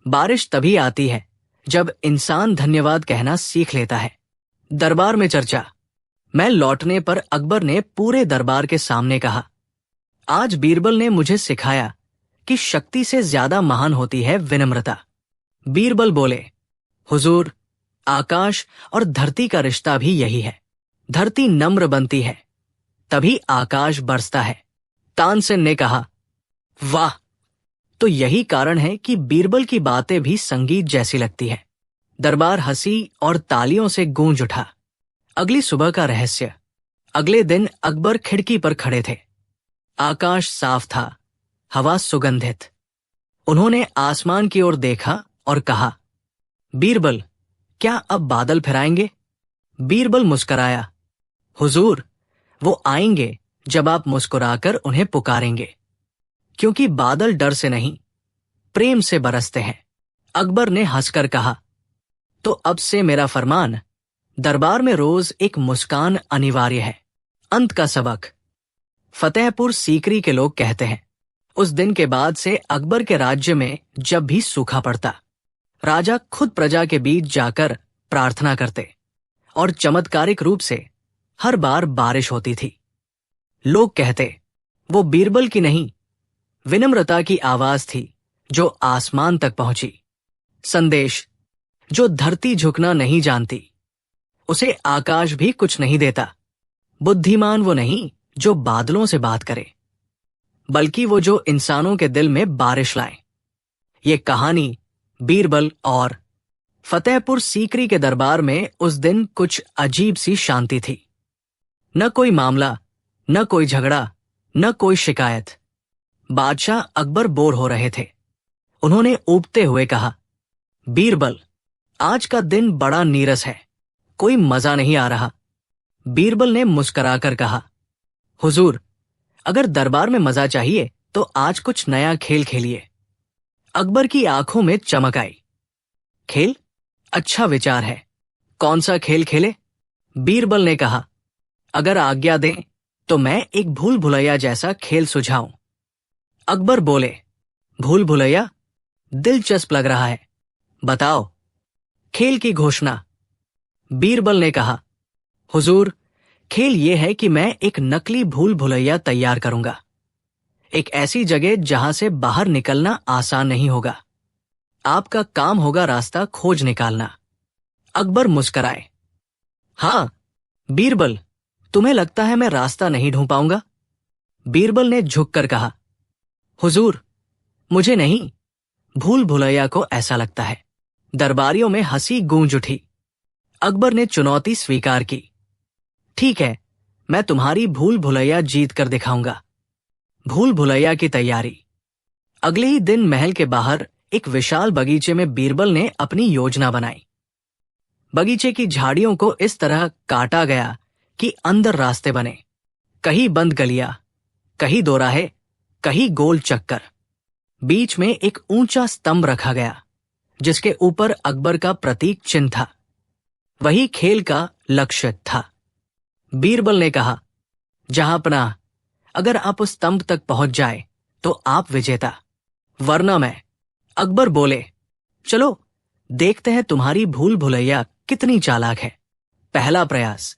बारिश तभी आती है जब इंसान धन्यवाद कहना सीख लेता है। दरबार में चर्चा। मैं लौटने पर अकबर ने पूरे दरबार के सामने कहा, आज बीरबल ने मुझे सिखाया कि शक्ति से ज्यादा महान होती है विनम्रता। बीरबल बोले, हुजूर, आकाश और धरती का रिश्ता भी यही है। धरती नम्र बनती है तभी आकाश बरसता है। तानसेन ने कहा, वाह, तो यही कारण है कि बीरबल की बातें भी संगीत जैसी लगती है। दरबार हंसी और तालियों से गूंज उठा। अगली सुबह का रहस्य। अगले दिन अकबर खिड़की पर खड़े थे। आकाश साफ था, हवा सुगंधित। उन्होंने आसमान की ओर देखा और कहा, बीरबल, क्या अब बादल फिराएंगे? बीरबल मुस्कराया, हुजूर, वो आएंगे जब आप मुस्कुराकर उन्हें पुकारेंगे, क्योंकि बादल डर से नहीं, प्रेम से बरसते हैं। अकबर ने हंसकर कहा, तो अब से मेरा फरमान, दरबार में रोज एक मुस्कान अनिवार्य है। अंत का सबक। फतेहपुर सीकरी के लोग कहते हैं, उस दिन के बाद से अकबर के राज्य में जब भी सूखा पड़ता, राजा खुद प्रजा के बीच जाकर प्रार्थना करते और चमत्कारिक रूप से हर बार बारिश होती थी। लोग कहते, वो बीरबल की नहीं, विनम्रता की आवाज थी जो आसमान तक पहुंची। संदेश। जो धरती झुकना नहीं जानती, उसे आकाश भी कुछ नहीं देता। बुद्धिमान वो नहीं जो बादलों से बात करे, बल्कि वो जो इंसानों के दिल में बारिश लाए। ये कहानी बीरबल और फतेहपुर सीकरी के दरबार में उस दिन कुछ अजीब सी शांति थी। न कोई मामला, न कोई झगड़ा, न कोई शिकायत। बादशाह अकबर बोर हो रहे थे। उन्होंने ऊबते हुए कहा, बीरबल, आज का दिन बड़ा नीरस है, कोई मजा नहीं आ रहा। बीरबल ने मुस्कुराकर कहा, हुजूर, अगर दरबार में मजा चाहिए तो आज कुछ नया खेल खेलिए। अकबर की आंखों में चमक आई। खेल? अच्छा विचार है। कौन सा खेल खेले? बीरबल ने कहा, अगर आज्ञा दें तो मैं एक भूल भुलैया जैसा खेल सुझाऊं। अकबर बोले, भूल भुलैया? दिलचस्प लग रहा है, बताओ। खेल की घोषणा। बीरबल ने कहा, हुजूर, खेल यह है कि मैं एक नकली भूल भुलैया तैयार करूंगा, एक ऐसी जगह जहां से बाहर निकलना आसान नहीं होगा। आपका काम होगा रास्ता खोज निकालना। अकबर मुस्कराए। हाँ बीरबल, तुम्हें लगता है मैं रास्ता नहीं ढूंढ पाऊंगा? बीरबल ने झुककर कहा, हुजूर, मुझे नहीं, भूल भुलैया को ऐसा लगता है। दरबारियों में हंसी गूंज उठी। अकबर ने चुनौती स्वीकार की। ठीक है, मैं तुम्हारी भूल भुलैया जीत कर दिखाऊंगा। भूल भुलैया की तैयारी। अगले ही दिन महल के बाहर एक विशाल बगीचे में बीरबल ने अपनी योजना बनाई। बगीचे की झाड़ियों को इस तरह काटा गया कि अंदर रास्ते बने, कहीं बंद गलियां, कहीं दोराहे, कहीं गोल चक्कर। बीच में एक ऊंचा स्तंभ रखा गया जिसके ऊपर अकबर का प्रतीक चिन्ह था। वही खेल का लक्ष्य था। बीरबल ने कहा, जहांपनाह, अगर आप उस स्तंभ तक पहुंच जाए तो आप विजेता, वरना मैं। अकबर बोले, चलो देखते हैं तुम्हारी भूल भुलैया कितनी चालाक है। पहला प्रयास।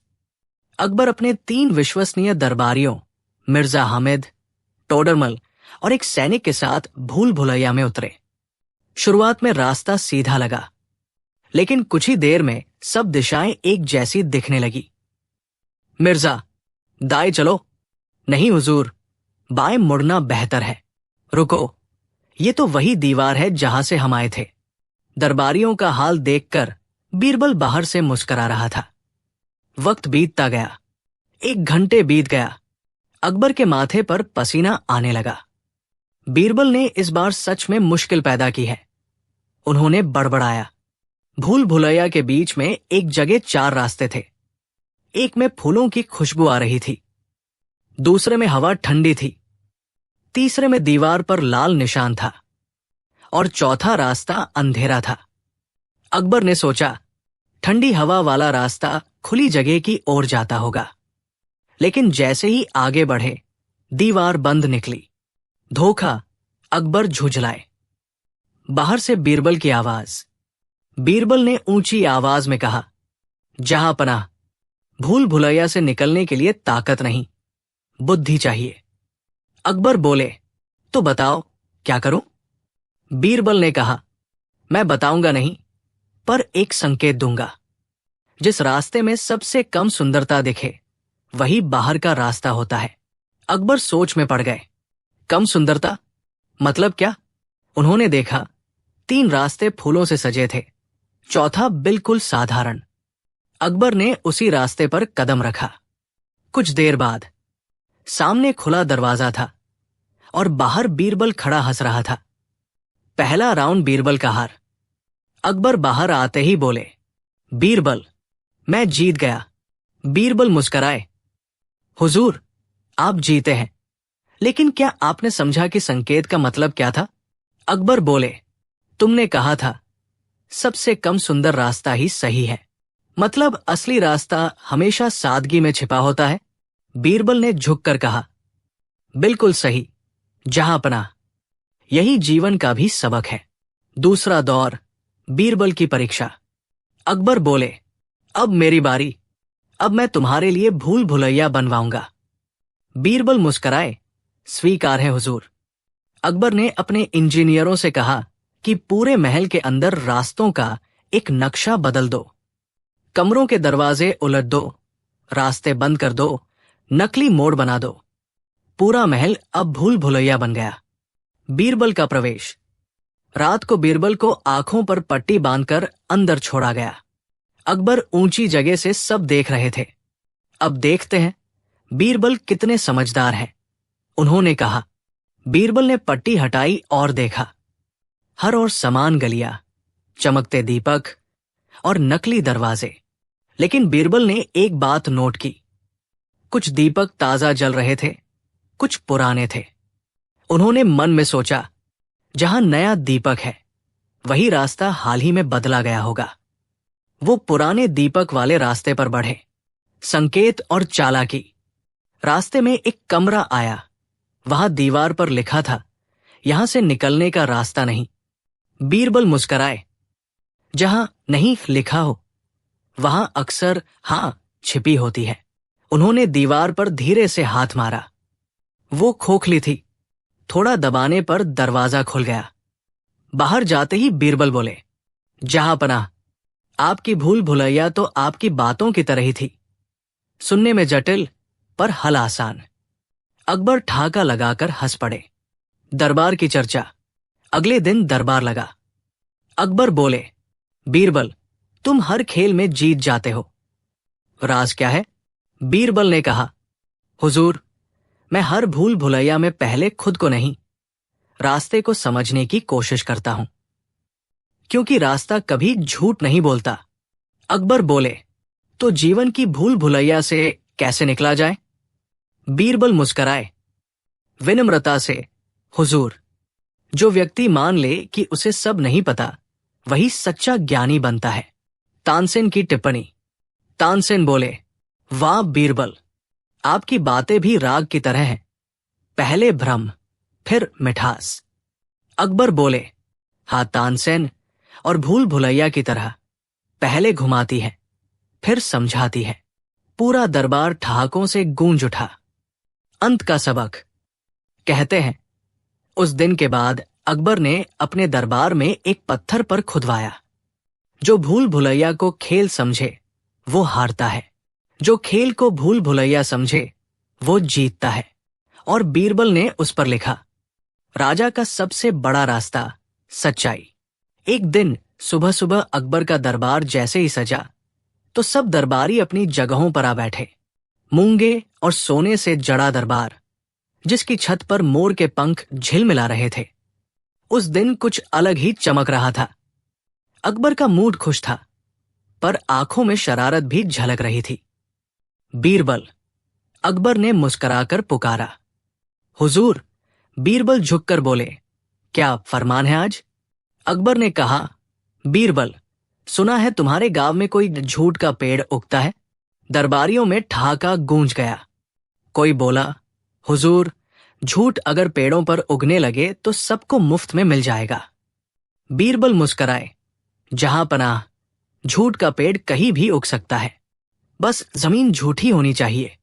अकबर अपने 3 विश्वसनीय दरबारियों मिर्जा हामिद, टोडरमल और एक सैनिक के साथ भूल भुलैया में उतरे। शुरुआत में रास्ता सीधा लगा, लेकिन कुछ ही देर में सब दिशाएं एक जैसी दिखने लगी। मिर्जा, दाएं चलो। नहीं हुजूर, बाएं मुड़ना बेहतर है। रुको, ये तो वही दीवार है जहां से हम आए थे। दरबारियों का हाल देखकर बीरबल बाहर से मुस्कुरा रहा था। वक्त बीतता गया। 1 घंटे बीत गया। अकबर के माथे पर पसीना आने लगा। बीरबल ने इस बार सच में मुश्किल पैदा की है। उन्होंने बड़बड़ाया। भूल भुलैया के बीच में एक जगह 4 रास्ते थे। एक में फूलों की खुशबू आ रही थी, दूसरे में हवा ठंडी थी, तीसरे में दीवार पर लाल निशान था और चौथा रास्ता अंधेरा था। अकबर ने सोचा, ठंडी हवा वाला रास्ता खुली जगह की ओर जाता होगा। लेकिन जैसे ही आगे बढ़े दीवार बंद निकली। धोखा, अकबर झुंझलाए। बाहर से बीरबल की आवाज। बीरबल ने ऊंची आवाज में कहा, जहां पनाह, भूल भुलैया से निकलने के लिए ताकत नहीं, बुद्धि चाहिए। अकबर बोले, तो बताओ क्या करूं? बीरबल ने कहा, मैं बताऊंगा नहीं, पर एक संकेत दूंगा। जिस रास्ते में सबसे कम सुंदरता दिखे वही बाहर का रास्ता होता है। अकबर सोच में पड़ गए। कम सुंदरता मतलब क्या? उन्होंने देखा 3 रास्ते फूलों से सजे थे, चौथा बिल्कुल साधारण। अकबर ने उसी रास्ते पर कदम रखा। कुछ देर बाद सामने खुला दरवाजा था और बाहर बीरबल खड़ा हंस रहा था। पहला राउंड बीरबल का हार। अकबर बाहर आते ही बोले, बीरबल, मैं जीत गया। बीरबल मुस्कराए, हुजूर, आप जीते हैं, लेकिन क्या आपने समझा कि संकेत का मतलब क्या था? अकबर बोले, तुमने कहा था सबसे कम सुंदर रास्ता ही सही है, मतलब असली रास्ता हमेशा सादगी में छिपा होता है। बीरबल ने झुककर कहा, बिल्कुल सही, जहां पनाह। यही जीवन का भी सबक है। दूसरा दौर, बीरबल की परीक्षा। अकबर बोले, अब मेरी बारी, अब मैं तुम्हारे लिए भूल भुलैया बनवाऊंगा। बीरबल मुस्कराए, स्वीकार है हुजूर। अकबर ने अपने इंजीनियरों से कहा कि पूरे महल के अंदर रास्तों का एक नक्शा बदल दो, कमरों के दरवाजे उलट दो, रास्ते बंद कर दो, नकली मोड़ बना दो। पूरा महल अब भूल भुलैया बन गया। बीरबल का प्रवेश। रात को बीरबल को आंखों पर पट्टी बांधकर अंदर छोड़ा गया। अकबर ऊंची जगह से सब देख रहे थे। अब देखते हैं बीरबल कितने समझदार हैं, उन्होंने कहा। बीरबल ने पट्टी हटाई और देखा, हर ओर समान गलियां, चमकते दीपक और नकली दरवाजे। लेकिन बीरबल ने एक बात नोट की, कुछ दीपक ताजा जल रहे थे, कुछ पुराने थे। उन्होंने मन में सोचा, जहां नया दीपक है वही रास्ता हाल ही में बदला गया होगा। वो पुराने दीपक वाले रास्ते पर बढ़े। संकेत और चालाकी। रास्ते में एक कमरा आया। वहां दीवार पर लिखा था, यहां से निकलने का रास्ता नहीं। बीरबल मुस्कराए। जहां नहीं लिखा हो वहां अक्सर हां छिपी होती है। उन्होंने दीवार पर धीरे से हाथ मारा। वो खोखली थी। थोड़ा दबाने पर दरवाजा खुल गया। बाहर जाते ही बीरबल बोले, जहां पनाह, आपकी भूल भुलैया तो आपकी बातों की तरह ही थी, सुनने में जटिल पर हल आसान। अकबर ठाका लगाकर हंस पड़े। दरबार की चर्चा। अगले दिन दरबार लगा। अकबर बोले, बीरबल, तुम हर खेल में जीत जाते हो, राज क्या है? बीरबल ने कहा, हुजूर, मैं हर भूल भुलैया में पहले खुद को नहीं, रास्ते को समझने की कोशिश करता हूं, क्योंकि रास्ता कभी झूठ नहीं बोलता। अकबर बोले, तो जीवन की भूल भुलैया से कैसे निकला जाए? बीरबल मुस्कराए, विनम्रता से, हुजूर, जो व्यक्ति मान ले कि उसे सब नहीं पता वही सच्चा ज्ञानी बनता है। तानसेन की टिप्पणी। तानसेन बोले, वाह बीरबल, आपकी बातें भी राग की तरह हैं, पहले भ्रम फिर मिठास। अकबर बोले, हाँ तानसेन, और भूल भुलैया की तरह, पहले घुमाती है फिर समझाती है। पूरा दरबार ठहाकों से गूंज उठा। अंत का सबक। कहते हैं, उस दिन के बाद अकबर ने अपने दरबार में एक पत्थर पर खुदवाया, जो भूल भुलैया को खेल समझे वो हारता है, जो खेल को भूल भुलैया समझे वो जीतता है। और बीरबल ने उस पर लिखा, राजा का सबसे बड़ा रास्ता सच्चाई। एक दिन सुबह सुबह अकबर का दरबार जैसे ही सजा तो सब दरबारी अपनी जगहों पर आ बैठे। मूंगे और सोने से जड़ा दरबार, जिसकी छत पर मोर के पंख झिलमिला रहे थे, उस दिन कुछ अलग ही चमक रहा था। अकबर का मूड खुश था, पर आंखों में शरारत भी झलक रही थी। बीरबल, अकबर ने मुस्कुराकर पुकारा। हुजूर, बीरबल झुककर बोले, क्या फरमान है आज? अकबर ने कहा, बीरबल, सुना है तुम्हारे गांव में कोई झूठ का पेड़ उगता है। दरबारियों में ठहाका गूंज गया। कोई बोला, हुजूर, झूठ अगर पेड़ों पर उगने लगे तो सबको मुफ्त में मिल जाएगा। बीरबल मुस्कराए। जहां पनाह, झूठ का पेड़ कहीं भी उग सकता है, बस जमीन झूठी होनी चाहिए।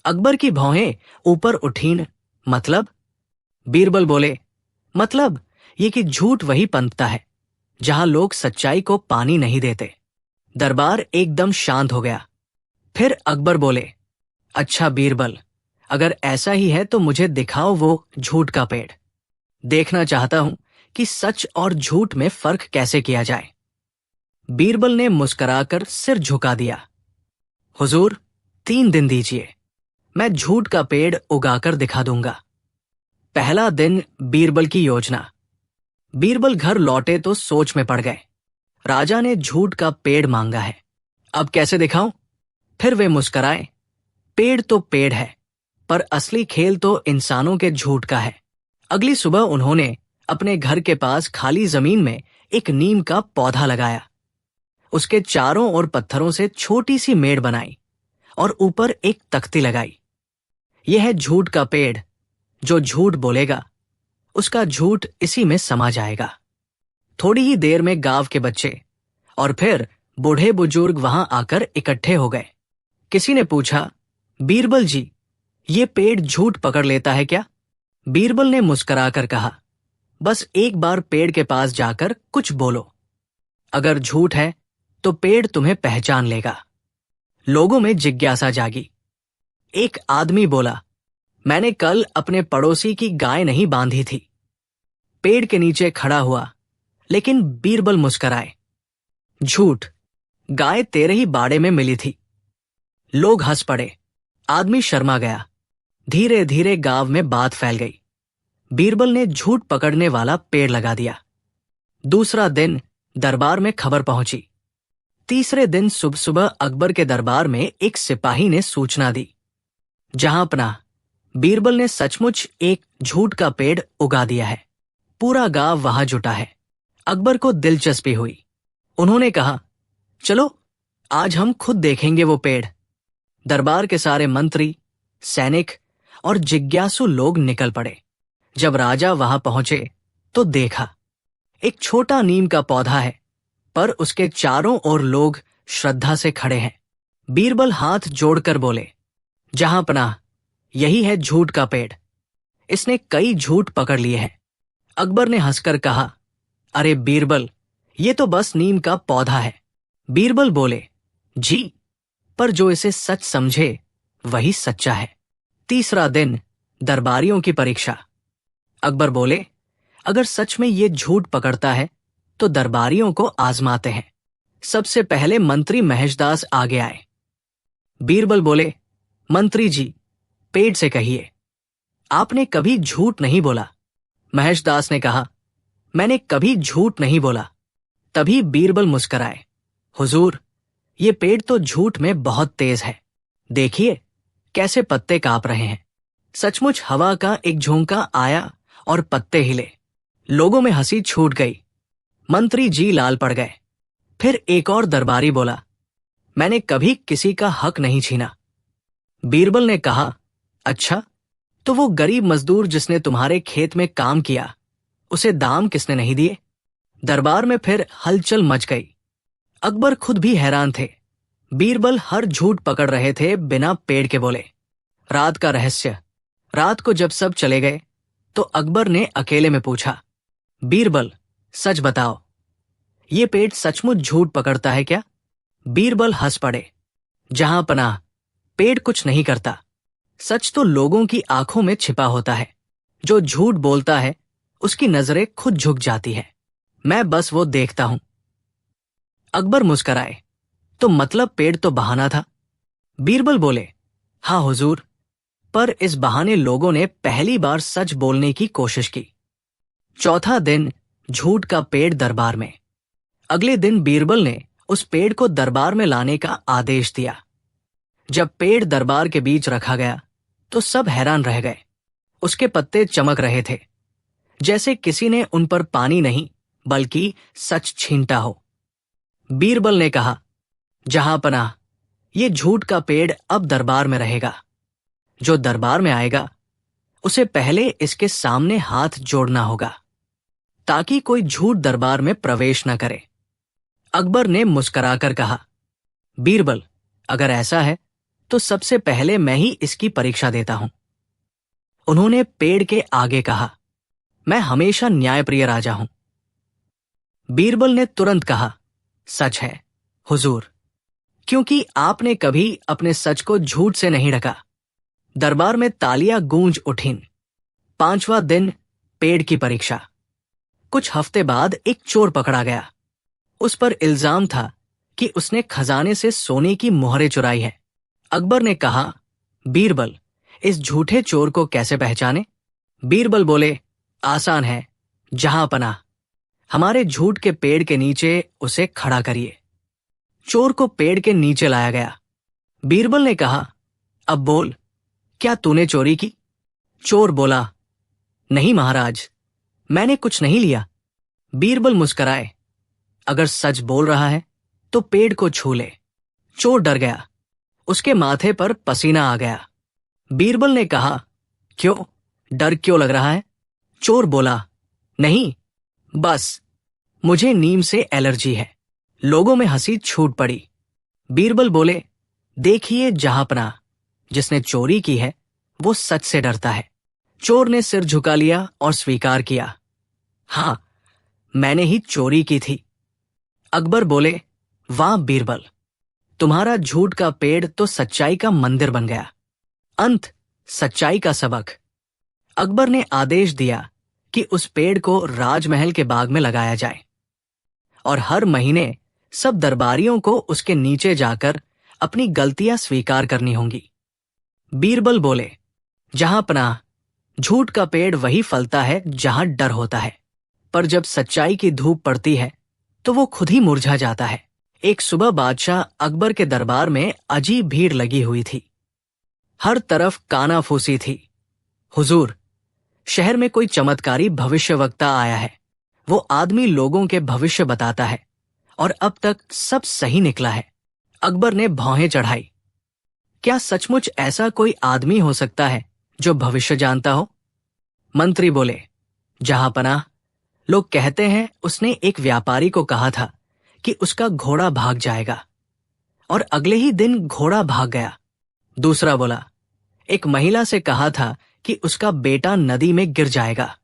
अकबर की भौहें ऊपर उठीं। मतलब? बीरबल बोले, मतलब ये कि झूठ वही पनपता है जहां लोग सच्चाई को पानी नहीं देते। दरबार एकदम शांत हो गया। फिर अकबर बोले, अच्छा बीरबल, अगर ऐसा ही है तो मुझे दिखाओ वो झूठ का पेड़। देखना चाहता हूं कि सच और झूठ में फर्क कैसे किया जाए। बीरबल ने मुस्कुराकर सिर झुका दिया। हुजूर, 3 दिन दीजिए, मैं झूठ का पेड़ उगाकर दिखा दूंगा। पहला दिन बीरबल की योजना। बीरबल घर लौटे तो सोच में पड़ गए। राजा ने झूठ का पेड़ मांगा है, अब कैसे दिखाऊं? फिर वे मुस्कुराए। पेड़ तो पेड़ है, पर असली खेल तो इंसानों के झूठ का है। अगली सुबह उन्होंने अपने घर के पास खाली जमीन में एक नीम का पौधा लगाया। उसके चारों ओर पत्थरों से छोटी सी मेड़ बनाई और ऊपर एक तख्ती लगाई। यह है झूठ का पेड़, जो झूठ बोलेगा उसका झूठ इसी में समा जाएगा। थोड़ी ही देर में गांव के बच्चे और फिर बूढ़े बुजुर्ग वहां आकर इकट्ठे हो गए। किसी ने पूछा, बीरबल जी, ये पेड़ झूठ पकड़ लेता है क्या? बीरबल ने मुस्कुराकर कहा, बस एक बार पेड़ के पास जाकर कुछ बोलो। अगर झूठ है तो पेड़ तुम्हें पहचान लेगा। लोगों में जिज्ञासा जागी। एक आदमी बोला, मैंने कल अपने पड़ोसी की गाय नहीं बांधी थी। पेड़ के नीचे खड़ा हुआ, लेकिन बीरबल मुस्कुराए। झूठ, गाय तेरे ही बाड़े में मिली थी। लोग हंस पड़े। आदमी शर्मा गया। धीरे धीरे गांव में बात फैल गई। बीरबल ने झूठ पकड़ने वाला पेड़ लगा दिया। दूसरा दिन दरबार में खबर पहुंची। तीसरे दिन सुबह सुबह अकबर के दरबार में एक सिपाही ने सूचना दी, जहां पनाह, बीरबल ने सचमुच एक झूठ का पेड़ उगा दिया है। पूरा गांव वहां जुटा है। अकबर को दिलचस्पी हुई। उन्होंने कहा, चलो आज हम खुद देखेंगे वो पेड़। दरबार के सारे मंत्री, सैनिक और जिज्ञासु लोग निकल पड़े। जब राजा वहां पहुंचे तो देखा, एक छोटा नीम का पौधा है, पर उसके चारों ओर लोग श्रद्धा से खड़े हैं। बीरबल हाथ जोड़कर बोले, जहां पनाह, यही है झूठ का पेड़। इसने कई झूठ पकड़ लिए हैं। अकबर ने हंसकर कहा, अरे बीरबल, ये तो बस नीम का पौधा है। बीरबल बोले, जी, पर जो इसे सच समझे वही सच्चा है। तीसरा दिन दरबारियों की परीक्षा। अकबर बोले, अगर सच में ये झूठ पकड़ता है तो दरबारियों को आजमाते हैं। सबसे पहले मंत्री महेशदास आगे आए। बीरबल बोले, मंत्री जी, पेड़ से कहिए, आपने कभी झूठ नहीं बोला। महेशदास ने कहा, मैंने कभी झूठ नहीं बोला। तभी बीरबल मुस्कुराए, हुजूर, ये पेड़ तो झूठ में बहुत तेज है। देखिए कैसे पत्ते कांप रहे हैं। सचमुच हवा का एक झोंका आया और पत्ते हिले। लोगों में हंसी छूट गई। मंत्री जी लाल पड़ गए। फिर एक और दरबारी बोला, मैंने कभी किसी का हक नहीं छीना। बीरबल ने कहा, अच्छा, तो वो गरीब मजदूर जिसने तुम्हारे खेत में काम किया, उसे दाम किसने नहीं दिए? दरबार में फिर हलचल मच गई। अकबर खुद भी हैरान थे। बीरबल हर झूठ पकड़ रहे थे बिना पेड़ के बोले। रात का रहस्य। रात को जब सब चले गए तो अकबर ने अकेले में पूछा, बीरबल, सच बताओ, ये पेड़ सचमुच झूठ पकड़ता है क्या? बीरबल हंस पड़े। जहां पनाह, पेड़ कुछ नहीं करता। सच तो लोगों की आंखों में छिपा होता है। जो झूठ बोलता है उसकी नजरें खुद झुक जाती है। मैं बस वो देखता हूं। अकबर मुस्कुराए, तो मतलब पेड़ तो बहाना था? बीरबल बोले, हाँ हुजूर, पर इस बहाने लोगों ने पहली बार सच बोलने की कोशिश की। चौथा दिन झूठ का पेड़ दरबार में। अगले दिन बीरबल ने उस पेड़ को दरबार में लाने का आदेश दिया। जब पेड़ दरबार के बीच रखा गया तो सब हैरान रह गए। उसके पत्ते चमक रहे थे, जैसे किसी ने उन पर पानी नहीं बल्कि सच छींटा हो। बीरबल ने कहा, जहां पनाह, ये झूठ का पेड़ अब दरबार में रहेगा। जो दरबार में आएगा उसे पहले इसके सामने हाथ जोड़ना होगा ताकि कोई झूठ दरबार में प्रवेश न करे। अकबर ने मुस्कुराकर कहा, बीरबल, अगर ऐसा है तो सबसे पहले मैं ही इसकी परीक्षा देता हूं। उन्होंने पेड़ के आगे कहा, मैं हमेशा न्यायप्रिय राजा हूं। बीरबल ने तुरंत कहा, सच है हुजूर, क्योंकि आपने कभी अपने सच को झूठ से नहीं ढका। दरबार में तालियां गूंज उठीं। 5वां दिन, पेड़ की परीक्षा। कुछ हफ्ते बाद एक चोर पकड़ा गया। उस पर इल्जाम था कि उसने खजाने से सोने की मोहरें चुराई है। अकबर ने कहा, बीरबल, इस झूठे चोर को कैसे पहचाने? बीरबल बोले, आसान है, जहांपनाह। हमारे झूठ के पेड़ के नीचे उसे खड़ा करिए। चोर को पेड़ के नीचे लाया गया। बीरबल ने कहा, अब बोल, क्या तूने चोरी की? चोर बोला, नहीं महाराज, मैंने कुछ नहीं लिया। बीरबल मुस्कुराए, अगर सच बोल रहा है तो पेड़ को छू ले। चोर डर गया, उसके माथे पर पसीना आ गया। बीरबल ने कहा, क्यों, डर क्यों लग रहा है? चोर बोला, नहीं, बस मुझे नीम से एलर्जी है। लोगों में हंसी छूट पड़ी। बीरबल बोले, देखिए जहांपनाह, जिसने चोरी की है वो सच से डरता है। चोर ने सिर झुका लिया और स्वीकार किया, हां, मैंने ही चोरी की थी। अकबर बोले, वाह बीरबल, तुम्हारा झूठ का पेड़ तो सच्चाई का मंदिर बन गया। अंत, सच्चाई का सबक। अकबर ने आदेश दिया कि उस पेड़ को राजमहल के बाग में लगाया जाए और हर महीने सब दरबारियों को उसके नीचे जाकर अपनी गलतियां स्वीकार करनी होंगी। बीरबल बोले, जहांपनाह, झूठ का पेड़ वही फलता है जहां डर होता है, पर जब सच्चाई की धूप पड़ती है तो वो खुद ही मुरझा जाता है। एक सुबह बादशाह अकबर के दरबार में अजीब भीड़ लगी हुई थी। हर तरफ कानाफूसी थी। हुजूर, शहर में कोई चमत्कारी भविष्यवक्ता आया है। वो आदमी लोगों के भविष्य बताता है और अब तक सब सही निकला है। अकबर ने भौहें चढ़ाई। क्या सचमुच ऐसा कोई आदमी हो सकता है जो भविष्य जानता हो? मंत्री बोले, जहांपनाह, लोग कहते हैं उसने एक व्यापारी को कहा था कि उसका घोड़ा भाग जाएगा और अगले ही दिन घोड़ा भाग गया। दूसरा बोला, एक महिला से कहा था कि उसका बेटा नदी में गिर जाएगा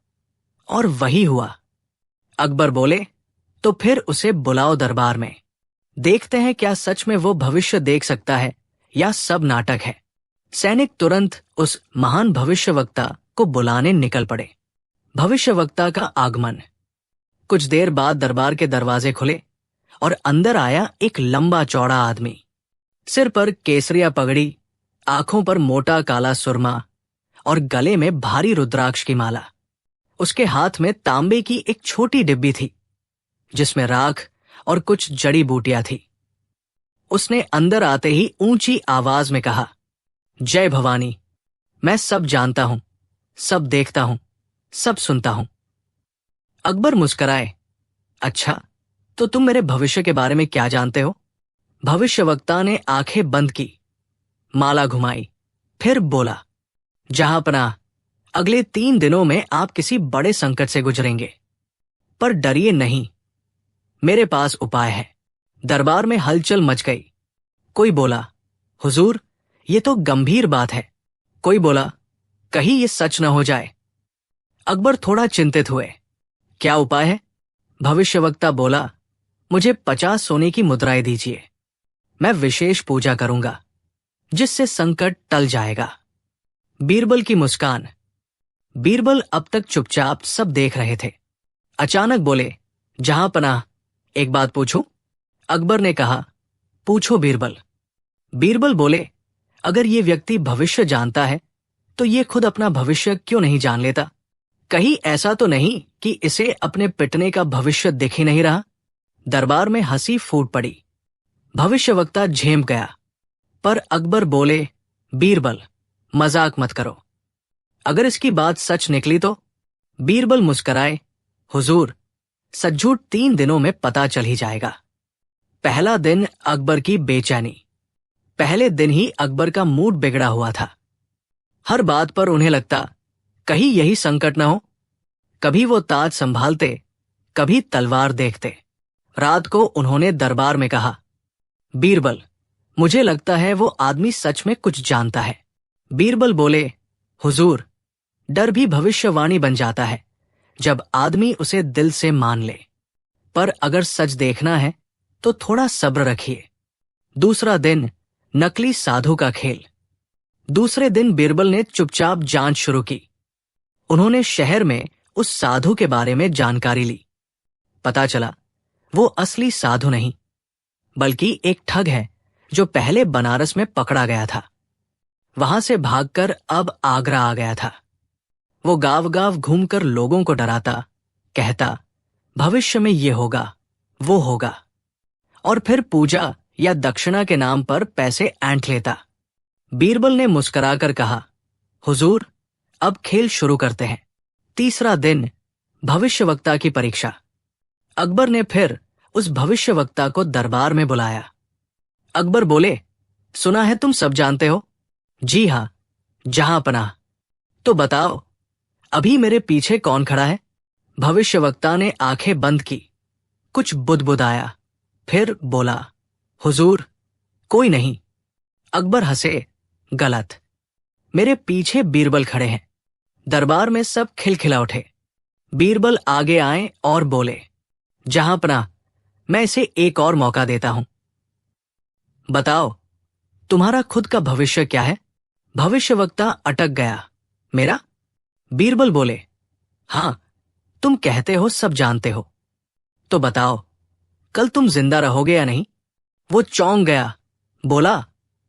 और वही हुआ। अकबर बोले, तो फिर उसे बुलाओ दरबार में, देखते हैं क्या सच में वो भविष्य देख सकता है या सब नाटक है। सैनिक तुरंत उस महान भविष्यवक्ता को बुलाने निकल पड़े। भविष्यवक्ता का आगमन। कुछ देर बाद दरबार के दरवाजे खुले और अंदर आया एक लंबा चौड़ा आदमी। सिर पर केसरिया पगड़ी, आंखों पर मोटा काला सुरमा और गले में भारी रुद्राक्ष की माला। उसके हाथ में तांबे की एक छोटी डिब्बी थी जिसमें राख और कुछ जड़ी बूटियां थी। उसने अंदर आते ही ऊंची आवाज में कहा, जय भवानी, मैं सब जानता हूं, सब देखता हूं, सब सुनता हूं। अकबर मुस्कुराए, अच्छा, तो तुम मेरे भविष्य के बारे में क्या जानते हो? भविष्यवक्ता ने आंखें बंद की, माला घुमाई, फिर बोला, जहांपनाह, अगले 3 दिनों में आप किसी बड़े संकट से गुजरेंगे, पर डरिए नहीं, मेरे पास उपाय है। दरबार में हलचल मच गई। कोई बोला, हुजूर, ये तो गंभीर बात है। कोई बोला, कहीं ये सच न हो जाए। अकबर थोड़ा चिंतित हुए। क्या उपाय है? भविष्यवक्ता बोला, मुझे 50 सोने की मुद्राएं दीजिए, मैं विशेष पूजा करूंगा जिससे संकट टल जाएगा। बीरबल की मुस्कान। बीरबल अब तक चुपचाप सब देख रहे थे। अचानक बोले, जहांपनाह, एक बात पूछूं? अकबर ने कहा, पूछो बीरबल। बीरबल बोले, अगर ये व्यक्ति भविष्य जानता है तो ये खुद अपना भविष्य क्यों नहीं जान लेता? कहीं ऐसा तो नहीं कि इसे अपने पिटने का भविष्य दिख ही नहीं रहा? दरबार में हंसी फूट पड़ी। भविष्यवक्ता झेम गया, पर अकबर बोले, बीरबल, मजाक मत करो, अगर इसकी बात सच निकली तो? बीरबल मुस्कुराए, हुजूर, सच झूठ 3 दिनों में पता चल ही जाएगा। पहला दिन अकबर की बेचैनी। पहले दिन ही अकबर का मूड बिगड़ा हुआ था। हर बात पर उन्हें लगता कहीं यही संकट न हो। कभी वो ताज संभालते, कभी तलवार देखते। रात को उन्होंने दरबार में कहा, बीरबल, मुझे लगता है वो आदमी सच में कुछ जानता है। बीरबल बोले, हुजूर, डर भी भविष्यवाणी बन जाता है जब आदमी उसे दिल से मान ले। पर अगर सच देखना है तो थोड़ा सब्र रखिए। दूसरा दिन, नकली साधु का खेल। दूसरे दिन बीरबल ने चुपचाप जांच शुरू की। उन्होंने शहर में उस साधु के बारे में जानकारी ली। पता चला वो असली साधु नहीं, बल्कि एक ठग है जो पहले बनारस में पकड़ा गया था। वहां से भागकर अब आगरा आ गया था। वो गांव गांव घूमकर लोगों को डराता, कहता, भविष्य में ये होगा, वो होगा, और फिर पूजा या दक्षिणा के नाम पर पैसे ऐंठ लेता। बीरबल ने मुस्कुराकर कहा, हुजूर, अब खेल शुरू करते हैं। तीसरा दिन, भविष्यवक्ता की परीक्षा। अकबर ने फिर उस भविष्यवक्ता को दरबार में बुलाया। अकबर बोले, सुना है तुम सब जानते हो। जी हां, जहां पनाह। तो बताओ, अभी मेरे पीछे कौन खड़ा है? भविष्यवक्ता ने आंखें बंद की, कुछ बुदबुदाया, फिर बोला, हुजूर, कोई नहीं। अकबर हंसे, गलत, मेरे पीछे बीरबल खड़े हैं। दरबार में सब खिलखिला उठे। बीरबल आगे आए और बोले, जहां पनाह, मैं इसे एक और मौका देता हूं। बताओ, तुम्हारा खुद का भविष्य क्या है? भविष्यवक्ता अटक गया। मेरा? बीरबल बोले, हां, तुम कहते हो सब जानते हो। तो बताओ, कल तुम जिंदा रहोगे या नहीं? वो चौंक गया, बोला,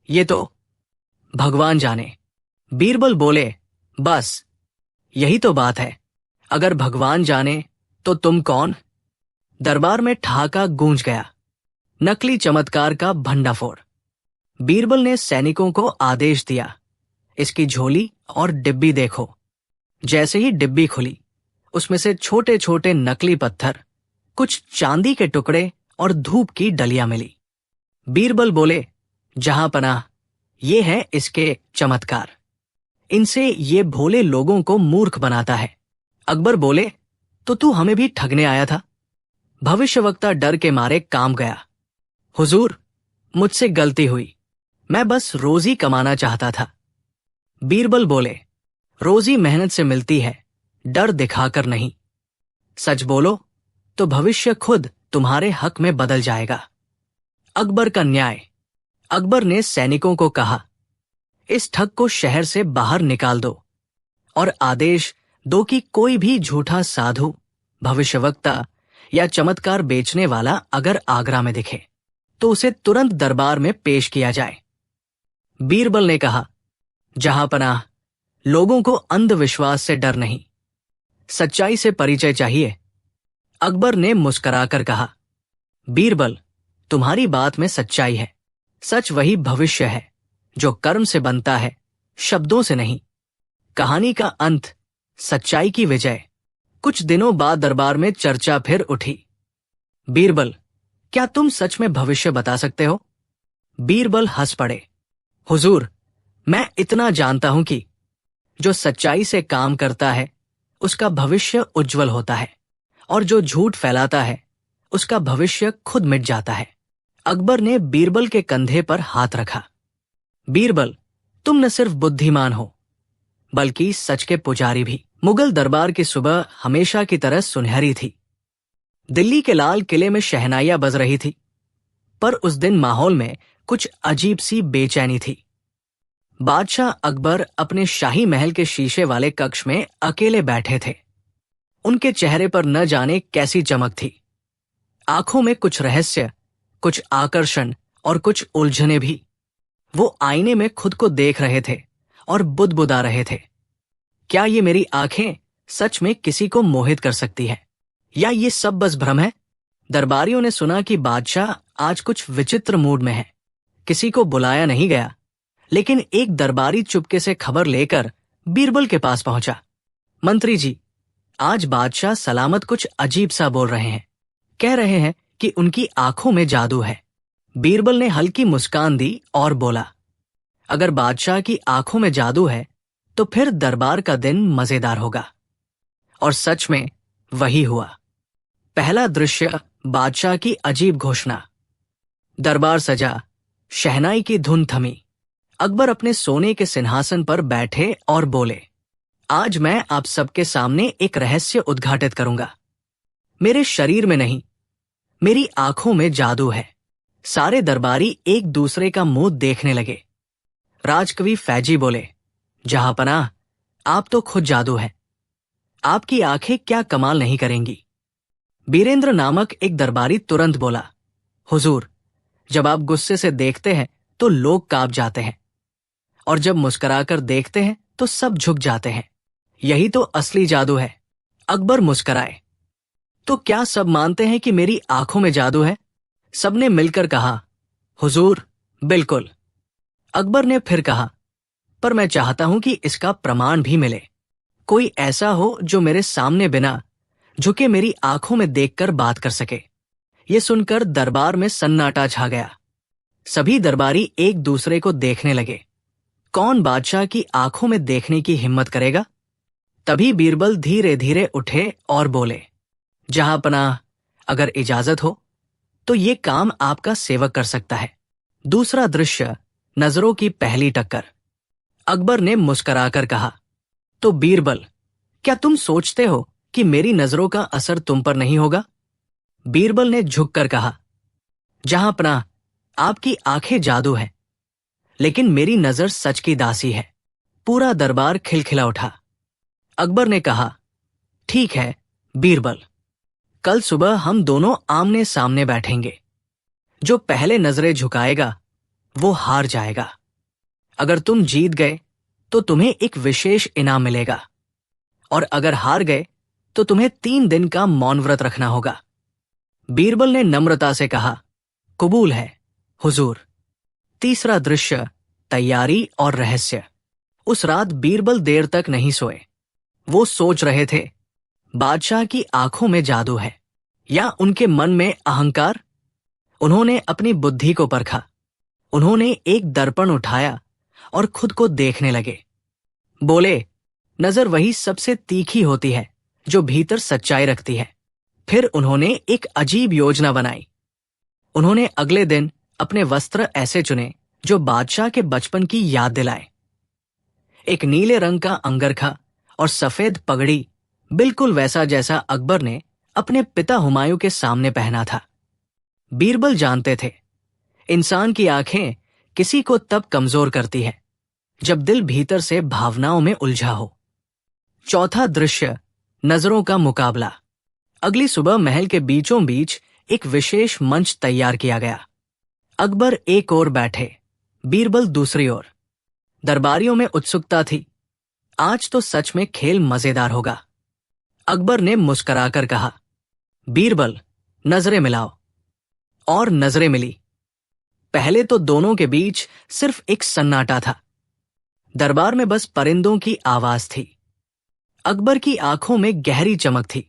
ये तो भगवान जाने। बीरबल बोले, बस यही तो बात है। अगर भगवान जाने तो तुम कौन? दरबार में ठहाका गूंज गया। नकली चमत्कार का भंडाफोड़। बीरबल ने सैनिकों को आदेश दिया, इसकी झोली और डिब्बी देखो। जैसे ही डिब्बी खुली, उसमें से छोटे छोटे नकली पत्थर, कुछ चांदी के टुकड़े और धूप की डलियां मिली। बीरबल बोले, जहां पनाह, ये है इसके चमत्कार। इनसे ये भोले लोगों को मूर्ख बनाता है। अकबर बोले, तो तू हमें भी ठगने आया था? भविष्यवक्ता डर के मारे कांप गया। हुजूर, मुझसे गलती हुई, मैं बस रोजी कमाना चाहता था। बीरबल बोले, रोजी मेहनत से मिलती है, डर दिखाकर नहीं। सच बोलो तो भविष्य खुद तुम्हारे हक में बदल जाएगा। अकबर का न्याय। अकबर ने सैनिकों को कहा, इस ठग को शहर से बाहर निकाल दो और आदेश दो कि कोई भी झूठा साधु, भविष्यवक्ता या चमत्कार बेचने वाला अगर आगरा में दिखे तो उसे तुरंत दरबार में पेश किया जाए। बीरबल ने कहा, जहां पनाह, लोगों को अंधविश्वास से डर नहीं, सच्चाई से परिचय चाहिए। अकबर ने मुस्कुराकर कहा, बीरबल, तुम्हारी बात में सच्चाई है। सच वही भविष्य है जो कर्म से बनता है, शब्दों से नहीं। कहानी का अंत, सच्चाई की विजय। कुछ दिनों बाद दरबार में चर्चा फिर उठी। बीरबल, क्या तुम सच में भविष्य बता सकते हो? बीरबल हंस पड़े, हुजूर, मैं इतना जानता हूं कि जो सच्चाई से काम करता है उसका भविष्य उज्जवल होता है, और जो झूठ फैलाता है उसका भविष्य खुद मिट जाता है। अकबर ने बीरबल के कंधे पर हाथ रखा। बीरबल, तुम न सिर्फ बुद्धिमान हो बल्कि सच के पुजारी भी। मुगल दरबार की सुबह हमेशा की तरह सुनहरी थी। दिल्ली के लाल किले में शहनाइयां बज रही थी, पर उस दिन माहौल में कुछ अजीब सी बेचैनी थी। बादशाह अकबर अपने शाही महल के शीशे वाले कक्ष में अकेले बैठे थे। उनके चेहरे पर न जाने कैसी चमक थी। आंखों में कुछ रहस्य, कुछ आकर्षण और कुछ उलझने भी। वो आईने में खुद को देख रहे थे और बुदबुदा रहे थे, क्या ये मेरी आंखें सच में किसी को मोहित कर सकती है, या ये सब बस भ्रम है? दरबारियों ने सुना कि बादशाह आज कुछ विचित्र मूड में है। किसी को बुलाया नहीं गया, लेकिन एक दरबारी चुपके से खबर लेकर बीरबल के पास पहुंचा। मंत्री जी, आज बादशाह सलामत कुछ अजीब सा बोल रहे हैं। कह रहे हैं कि उनकी आंखों में जादू है। बीरबल ने हल्की मुस्कान दी और बोला, अगर बादशाह की आंखों में जादू है तो फिर दरबार का दिन मजेदार होगा। और सच में वही हुआ। पहला दृश्य, बादशाह की अजीब घोषणा। दरबार सजा, शहनाई की धुन थमी। अकबर अपने सोने के सिंहासन पर बैठे और बोले, आज मैं आप सबके सामने एक रहस्य उद्घाटित करूंगा। मेरे शरीर में नहीं, मेरी आंखों में जादू है। सारे दरबारी एक दूसरे का मुंह देखने लगे। राजकवि फैजी बोले, जहांपनाह, आप तो खुद जादू है। आपकी आंखें क्या कमाल नहीं करेंगी। बीरेंद्र नामक एक दरबारी तुरंत बोला, हुजूर, जब आप गुस्से से देखते हैं तो लोग कांप जाते हैं, और जब मुस्कुराकर देखते हैं तो सब झुक जाते हैं। यही तो असली जादू है। अकबर मुस्कुराए। तो क्या सब मानते हैं कि मेरी आंखों में जादू है? सबने मिलकर कहा, हुजूर, बिल्कुल। अकबर ने फिर कहा, पर मैं चाहता हूं कि इसका प्रमाण भी मिले। कोई ऐसा हो जो मेरे सामने बिना झुके मेरी आंखों में देखकर बात कर सके। यह सुनकर दरबार में सन्नाटा छा गया। सभी दरबारी एक दूसरे को देखने लगे। कौन बादशाह की आंखों में देखने की हिम्मत करेगा? तभी बीरबल धीरे धीरे उठे और बोले, जहांपनाह, अगर इजाजत हो तो ये काम आपका सेवक कर सकता है। दूसरा दृश्य, नजरों की पहली टक्कर। अकबर ने मुस्कुराकर कहा, तो बीरबल, क्या तुम सोचते हो कि मेरी नजरों का असर तुम पर नहीं होगा? बीरबल ने झुककर कहा, जहांपनाह, आपकी आंखें जादू है, लेकिन मेरी नजर सच की दासी है। पूरा दरबार खिलखिला उठा। अकबर ने कहा, ठीक है बीरबल, कल सुबह हम दोनों आमने सामने बैठेंगे। जो पहले नजरें झुकाएगा वो हार जाएगा। अगर तुम जीत गए तो तुम्हें एक विशेष इनाम मिलेगा, और अगर हार गए तो तुम्हें 3 दिन का मौन व्रत रखना होगा। बीरबल ने नम्रता से कहा, कबूल है हुजूर। तीसरा दृश्य, तैयारी और रहस्य। उस रात बीरबल देर तक नहीं सोए। वो सोच रहे थे, बादशाह की आंखों में जादू है या उनके मन में अहंकार। उन्होंने अपनी बुद्धि को परखा। उन्होंने एक दर्पण उठाया और खुद को देखने लगे। बोले, नजर वही सबसे तीखी होती है जो भीतर सच्चाई रखती है। फिर उन्होंने एक अजीब योजना बनाई। उन्होंने अगले दिन अपने वस्त्र ऐसे चुने जो बादशाह के बचपन की याद दिलाए। एक नीले रंग का अंगरखा और सफेद पगड़ी, बिल्कुल वैसा जैसा अकबर ने अपने पिता हुमायूं के सामने पहना था। बीरबल जानते थे, इंसान की आंखें किसी को तब कमजोर करती है जब दिल भीतर से भावनाओं में उलझा हो। चौथा दृश्य, नजरों का मुकाबला। अगली सुबह महल के बीचों बीच एक विशेष मंच तैयार किया गया। अकबर एक ओर बैठे, बीरबल दूसरी ओर। दरबारियों में उत्सुकता थी। आज तो सच में खेल मजेदार होगा। अकबर ने मुस्कुराकर कहा, बीरबल, नजरें मिलाओ। और नजरें मिली। पहले तो दोनों के बीच सिर्फ एक सन्नाटा था। दरबार में बस परिंदों की आवाज थी। अकबर की आंखों में गहरी चमक थी,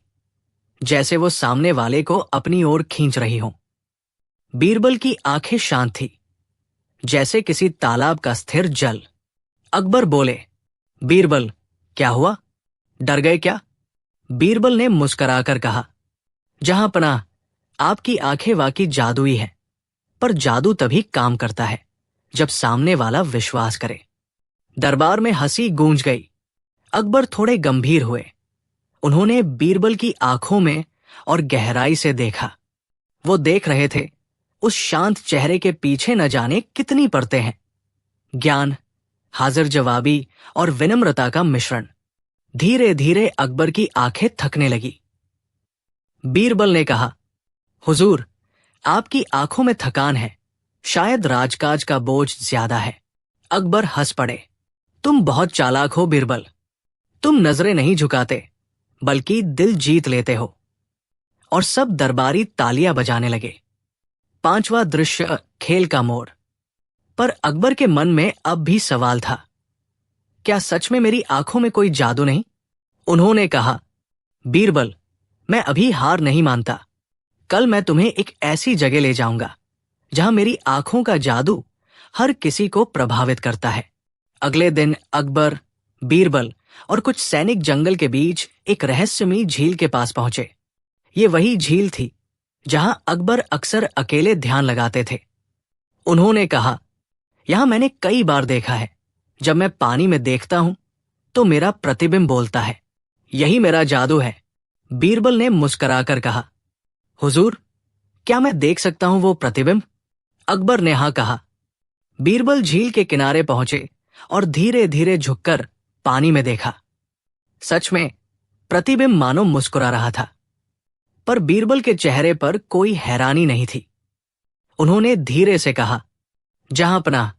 जैसे वो सामने वाले को अपनी ओर खींच रही हों। बीरबल की आंखें शांत थी, जैसे किसी तालाब का स्थिर जल। अकबर बोले, बीरबल, क्या हुआ? डर गए क्या? बीरबल ने मुस्कुराकर कहा, जहांपनाह, आपकी आंखें वाकई जादुई है, पर जादू तभी काम करता है जब सामने वाला विश्वास करे। दरबार में हंसी गूंज गई। अकबर थोड़े गंभीर हुए। उन्होंने बीरबल की आंखों में और गहराई से देखा। वो देख रहे थे, उस शांत चेहरे के पीछे न जाने कितनी परतें हैं। ज्ञान, हाजिर जवाबी और विनम्रता का मिश्रण। धीरे धीरे अकबर की आंखें थकने लगी। बीरबल ने कहा, हुजूर, आपकी आंखों में थकान है, शायद राजकाज का बोझ ज्यादा है। अकबर हंस पड़े, तुम बहुत चालाक हो बीरबल। तुम नजरें नहीं झुकाते, बल्कि दिल जीत लेते हो। और सब दरबारी तालियां बजाने लगे। पांचवा दृश्य, खेल का मोड़। पर अकबर के मन में अब भी सवाल था, क्या सच में मेरी आंखों में कोई जादू नहीं? उन्होंने कहा, बीरबल, मैं अभी हार नहीं मानता। कल मैं तुम्हें एक ऐसी जगह ले जाऊंगा जहां मेरी आंखों का जादू हर किसी को प्रभावित करता है। अगले दिन अकबर, बीरबल और कुछ सैनिक जंगल के बीच एक रहस्यमयी झील के पास पहुंचे। ये वही झील थी जहां अकबर अक्सर अकेले ध्यान लगाते थे। उन्होंने कहा, यहां मैंने कई बार देखा है, जब मैं पानी में देखता हूं तो मेरा प्रतिबिंब बोलता है। यही मेरा जादू है। बीरबल ने मुस्कुराकर कहा, हुजूर, क्या मैं देख सकता हूं वो प्रतिबिंब? अकबर ने हाँ कहा। बीरबल झील के किनारे पहुंचे और धीरे धीरे झुककर पानी में देखा। सच में प्रतिबिंब मानो मुस्कुरा रहा था, पर बीरबल के चेहरे पर कोई हैरानी नहीं थी। उन्होंने धीरे से कहा, जहांपनाह,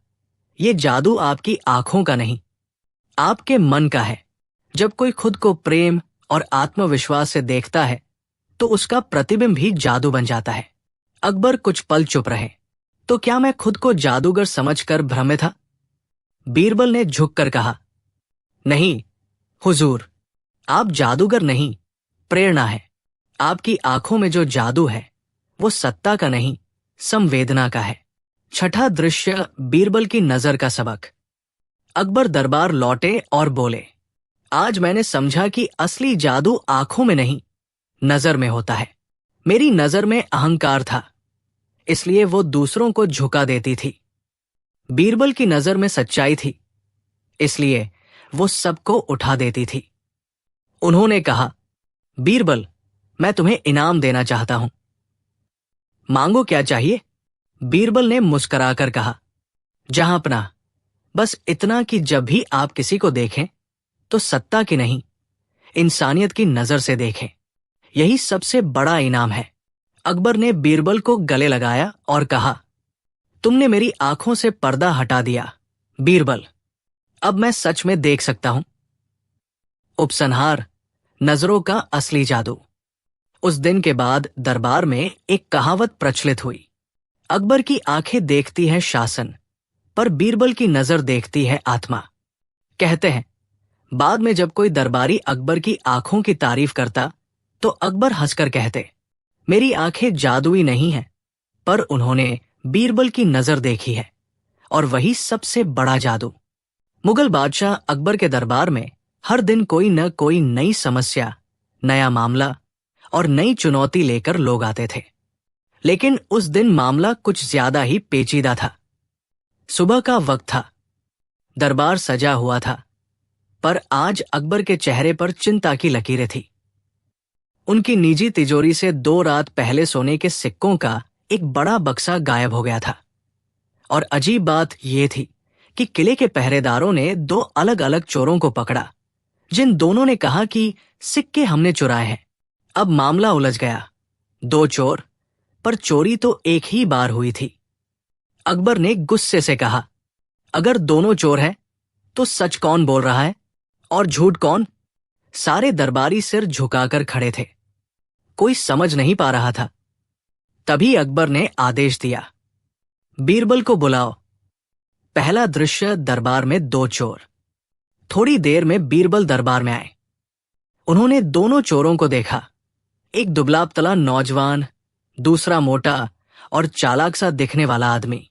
ये जादू आपकी आंखों का नहीं, आपके मन का है। जब कोई खुद को प्रेम और आत्मविश्वास से देखता है तो उसका प्रतिबिंब भी जादू बन जाता है। अकबर कुछ पल चुप रहे। तो क्या मैं खुद को जादूगर समझकर भ्रमित था? बीरबल ने झुककर कहा, नहीं हुजूर, आप जादूगर नहीं, प्रेरणा है। आपकी आंखों में जो जादू है वो सत्ता का नहीं, संवेदना का है। छठा दृश्य, बीरबल की नजर का सबक। अकबर दरबार लौटे और बोले, आज मैंने समझा कि असली जादू आंखों में नहीं, नजर में होता है। मेरी नजर में अहंकार था, इसलिए वो दूसरों को झुका देती थी। बीरबल की नजर में सच्चाई थी, इसलिए वो सबको उठा देती थी। उन्होंने कहा, बीरबल, मैं तुम्हें इनाम देना चाहता हूं। मांगो, क्या चाहिए? बीरबल ने मुस्कुराकर कहा, जहांपनाह, बस इतना कि जब भी आप किसी को देखें तो सत्ता की नहीं, इंसानियत की नजर से देखें। यही सबसे बड़ा इनाम है। अकबर ने बीरबल को गले लगाया और कहा, तुमने मेरी आंखों से पर्दा हटा दिया बीरबल, अब मैं सच में देख सकता हूं। उपसंहार, नजरों का असली जादू। उस दिन के बाद दरबार में एक कहावत प्रचलित हुई, अकबर की आंखें देखती है शासन, पर बीरबल की नजर देखती है आत्मा। कहते हैं, बाद में जब कोई दरबारी अकबर की आंखों की तारीफ करता तो अकबर हंसकर कहते, मेरी आंखें जादुई नहीं हैं, पर उन्होंने बीरबल की नजर देखी है, और वही सबसे बड़ा जादू। मुगल बादशाह अकबर के दरबार में हर दिन कोई न कोई नई समस्या, नया मामला और नई चुनौती लेकर लोग आते थे। लेकिन उस दिन मामला कुछ ज्यादा ही पेचीदा था। सुबह का वक्त था, दरबार सजा हुआ था, पर आज अकबर के चेहरे पर चिंता की लकीरें थी। उनकी निजी तिजोरी से 2 रात पहले सोने के सिक्कों का एक बड़ा बक्सा गायब हो गया था। और अजीब बात यह थी कि किले के पहरेदारों ने 2 अलग अलग चोरों को पकड़ा, जिन दोनों ने कहा कि सिक्के हमने चुराए हैं। अब मामला उलझ गया। 2 चोर, पर चोरी तो एक ही बार हुई थी। अकबर ने गुस्से से कहा, अगर दोनों चोर हैं तो सच कौन बोल रहा है और झूठ कौन? सारे दरबारी सिर झुकाकर खड़े थे, कोई समझ नहीं पा रहा था। तभी अकबर ने आदेश दिया, बीरबल को बुलाओ। पहला दृश्य, दरबार में 2 चोर। थोड़ी देर में बीरबल दरबार में आए। उन्होंने दोनों चोरों को देखा, एक दुबला पतला नौजवान, दूसरा मोटा और चालाक सा दिखने वाला आदमी।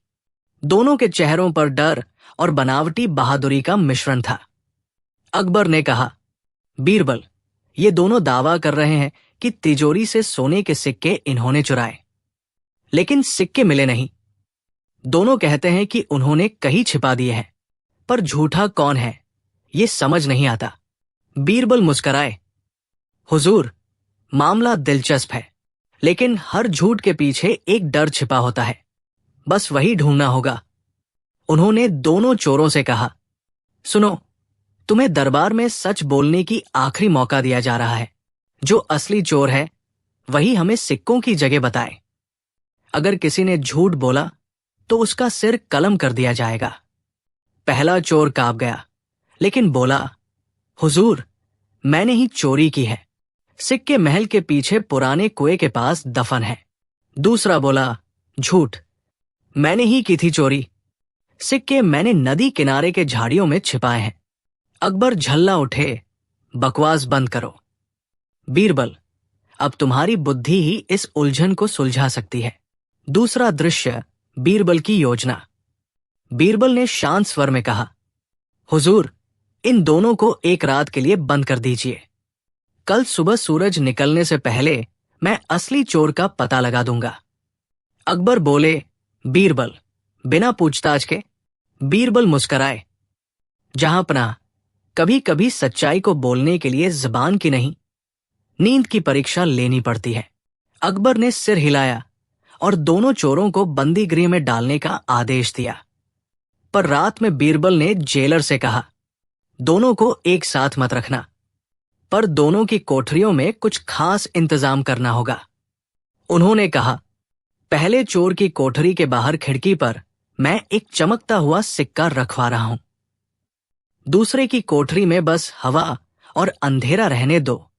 दोनों के चेहरों पर डर और बनावटी बहादुरी का मिश्रण था। अकबर ने कहा, बीरबल, ये दोनों दावा कर रहे हैं कि तिजोरी से सोने के सिक्के इन्होंने चुराए, लेकिन सिक्के मिले नहीं। दोनों कहते हैं कि उन्होंने कहीं छिपा दिए हैं, पर झूठा कौन है ये समझ नहीं आता। बीरबल मुस्कराए, हुजूर, मामला दिलचस्प है, लेकिन हर झूठ के पीछे एक डर छिपा होता है, बस वही ढूंढना होगा। उन्होंने दोनों चोरों से कहा, सुनो, तुम्हें दरबार में सच बोलने की आखिरी मौका दिया जा रहा है। जो असली चोर है वही हमें सिक्कों की जगह बताए। अगर किसी ने झूठ बोला तो उसका सिर कलम कर दिया जाएगा। पहला चोर कांप गया, लेकिन बोला, हुजूर, मैंने ही चोरी की है। सिक्के महल के पीछे पुराने कुएं के पास दफन है। दूसरा बोला, झूठ, मैंने ही की थी चोरी। सिक्के मैंने नदी किनारे के झाड़ियों में छिपाए हैं। अकबर झल्ला उठे, बकवास बंद करो। बीरबल, अब तुम्हारी बुद्धि ही इस उलझन को सुलझा सकती है। दूसरा दृश्य, बीरबल की योजना। बीरबल ने शांत स्वर में कहा, हुजूर, इन दोनों को एक रात के लिए बंद कर दीजिए। कल सुबह सूरज निकलने से पहले मैं असली चोर का पता लगा दूंगा। अकबर बोले, बीरबल, बिना पूछताछ के। बीरबल मुस्कराए, जहांपनाह, कभी कभी सच्चाई को बोलने के लिए जुबान की नहीं, नींद की परीक्षा लेनी पड़ती है। अकबर ने सिर हिलाया और दोनों चोरों को बंदी गृह में डालने का आदेश दिया। पर रात में बीरबल ने जेलर से कहा, दोनों को एक साथ मत रखना, पर दोनों की कोठरियों में कुछ खास इंतजाम करना होगा। उन्होंने कहा, पहले चोर की कोठरी के बाहर खिड़की पर मैं एक चमकता हुआ सिक्का रखवा रहा हूं। दूसरे की कोठरी में बस हवा और अंधेरा रहने दो।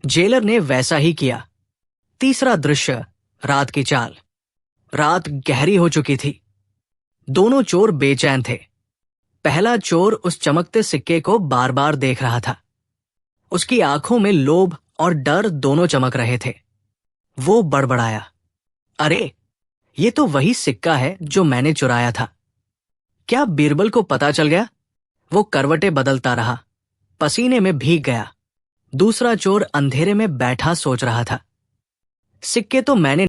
जेलर ने वैसा ही किया। तीसरा दृश्य, रात की चाल। रात गहरी हो चुकी थी। दोनों चोर बेचैन थे। पहला चोर उस चमकते सिक्के को बार बार देख रहा था। उसकी आंखों में लोभ और डर दोनों चमक रहे थे। वो बड़बड़ाया, अरे, ये तो वही सिक्का है जो मैंने चुराया था। क्या बीरबल को पता चल गया? वो करवटें बदलता रहा, पसीने में भीग गया। दूसरा चोर अंधेरे में बैठा सोच रहा था, सिक्के तो मैंने